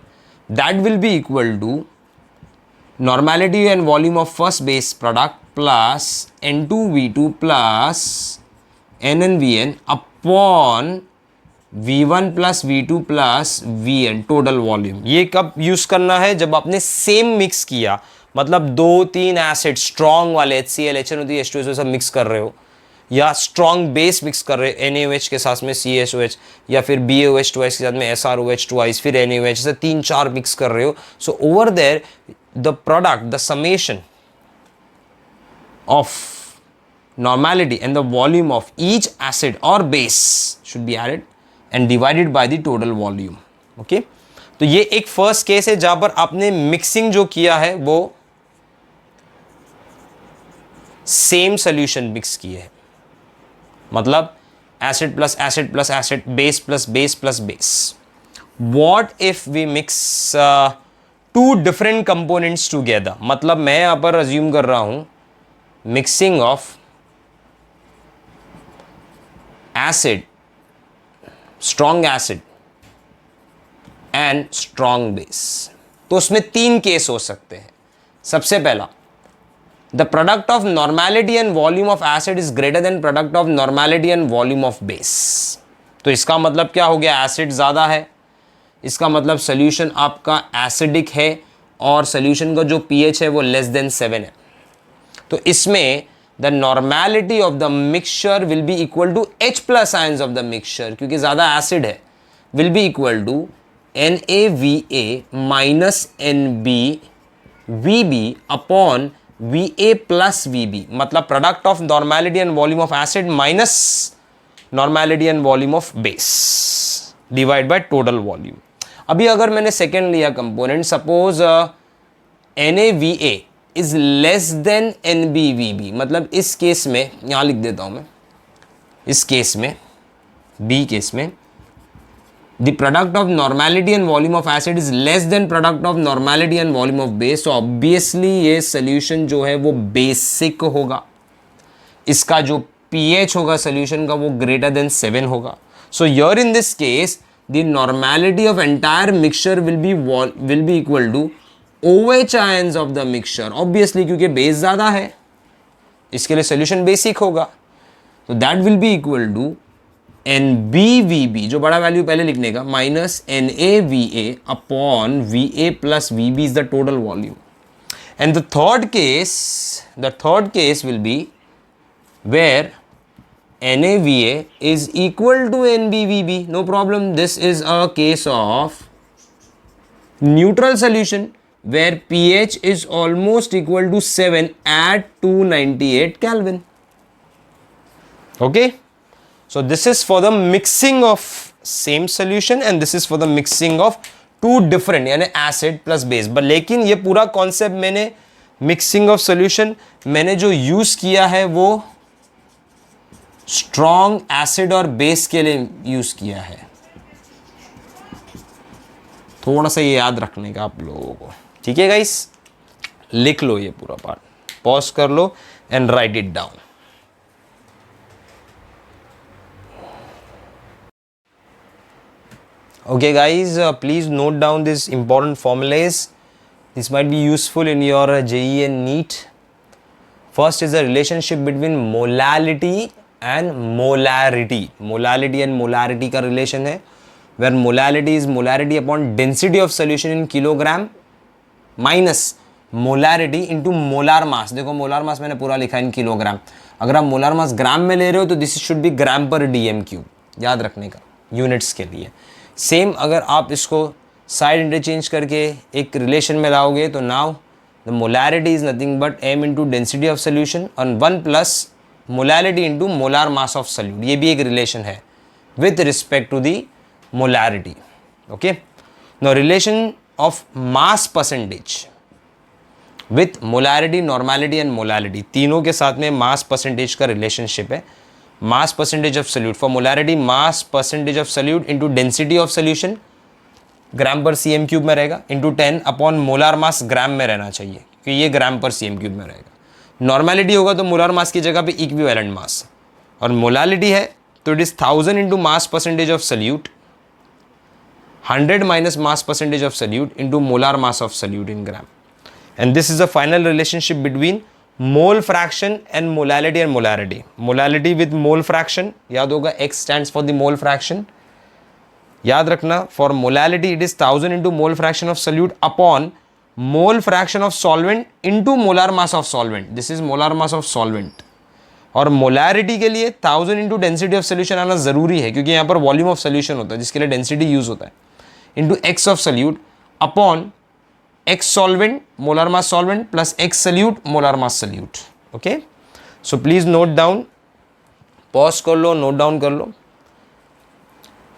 [SPEAKER 1] that will be equal to normality and volume of first base product plus N2V2 plus NNVN upon V1 plus V2 plus VN, total volume. ये कब use करना है? जब आपने same mix किया, मतलब दो तीन एसिड स्ट्रॉन्ग वाले HCl HNO3 H2SO सब मिक्स कर रहे हो, या स्ट्रॉन्ग बेस मिक्स कर रहे हो NaOH के साथ में CSOH, या फिर BaOH ट्वाइस के साथ में SROH ट्वाइस, फिर NaOH, ऐसे तीन चार मिक्स कर रहे हो. So over there the product, the summation of normality and the volume of each acid or base should be added and divided by the total volume. Okay, तो ये एक फर्स्ट केस है जहां पर आपने मिक्सिंग जो किया है वो सेम सोल्यूशन मिक्स किए है, मतलब acid plus acid plus acid, base plus base plus base. What if we mix two different components together, मतलब मैं यहां पर अज्यूम कर रहा हूं mixing of acid, strong acid and strong base. तो उसमें तीन केस हो सकते हैं. सबसे पहला, the product of normality and volume of acid is greater than product of normality and volume of base. तो इसका मतलब क्या हो गया? एसिड ज्यादा है, इसका मतलब सोल्यूशन आपका एसिडिक है और सोल्यूशन का जो pH है वो लेस देन 7 है. तो इसमें the normality of the mixture will be equal to H plus ions of the mixture, क्योंकि ज़्यादा एसिड है, will be equal to NaVA minus NbVb upon Va plus Vb, मतलब product of normality and volume of acid minus normality and volume of base divide by total volume. अभी अगर मैंने second लिया component, suppose NaVA is less than NbVb, मतलब इस case में यहां लिख देता हूं मैं, इस केस में बी केस में the product of normality and volume of acid is less then product of normality and volume of base. तो ऑब्वियसली ये सोल्यूशन जो है वो बेसिक होगा, इसका जो pH होगा सोल्यूशन का वो ग्रेटर देन 7 होगा. सो here in this case the normality of entire mixture will be equal to OH ions of the mixture. Obviously क्योंकि बेस ज़्यादा है, इसके लिए सोल्यूशन बेसिक होगा, तो that will be equal to NbVb, जो बड़ा वैल्यू पहले लिखने का, minus NaVa upon Va plus Vb is the total volume. And the third case will be where NaVa is equal to NbVb. No problem. This is a case of neutral solution where pH is almost equal to 7 at 298 Kelvin. Okay. So this is for the mixing of same solution and this is for the mixing of two different यानी acid plus base. But लेकिन ये पूरा concept मैंने mixing of solution मैंने जो use किया है वो स्ट्रॉन्ग एसिड और बेस के लिए यूज किया है. थोड़ा सा ये याद रखने का आप लोगों को. ठीक है गाइस, लिख लो ये पूरा पार्ट, पॉज कर लो and write it down. Okay guys, please note down these important formulas. This might be useful in your JEE and NEET. First is the relationship between molality and molarity. Molality and molarity का relation है, where molality is molarity upon density of solution in kilogram minus molarity into molar mass. देखो molar mass मैंने पूरा लिखा in kilogram. अगर आप molar mass ग्राम में ले रहे हो तो this should be gram per dm cube. याद रखने का यूनिट्स के लिए. सेम अगर आप इसको साइड इंटरचेंज करके एक रिलेशन में लाओगे तो now the molarity is nothing but m into density of solution और 1 plus molarity into molar mass of solute. ये भी एक रिलेशन है with respect to the molarity. Okay, now relation of mass percentage with molarity, normality and molarity, तीनों के साथ में mass percentage का रिलेशनशिप है. mass percentage of solute for molarity, mass percentage of solute into density of solution ग्राम पर cm cube में रहेगा into 10 upon molar मास ग्राम में रहना चाहिए क्योंकि ये ग्राम पर cm क्यूब में रहेगा. नॉर्मैलिटी होगा तो मोलार मास की जगह पे इक्विवेलेंट मास, और मोलालिटी है तो it is 1000 into mass percentage of salute, 100 minus mass percentage of salute into molar mass of solute in gram. And this is the final relationship between mole fraction and molality and molarity. Molality with mole fraction, याद होगा x stands for the mole fraction. याद रखना for molality it is 1000 into mole fraction of solute upon mole fraction of solvent into molar mass of solvent. This is molar mass of solvent. और molarity के लिए 1000 into density of solution आना जरूरी है क्योंकि यहाँ पर वॉल्यूम ऑफ सोल्यूशन होता है जिसके लिए डेंसिटी यूज होता है, into x of solute upon x solvent molar mass solvent plus x solute molar mass solute. Okay, so please note down, pause कर लो, note down कर लो.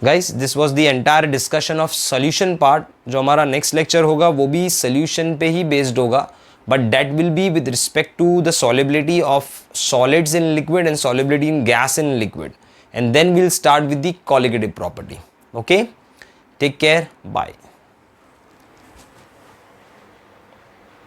[SPEAKER 1] Guys, this was the entire discussion of solution part. जो हमारा next lecture होगा वो भी solution पे ही based होगा, but that will be with respect to the solubility of solids in liquid and solubility in gas in liquid, and then we'll start with the colligative property. Okay, take care, bye.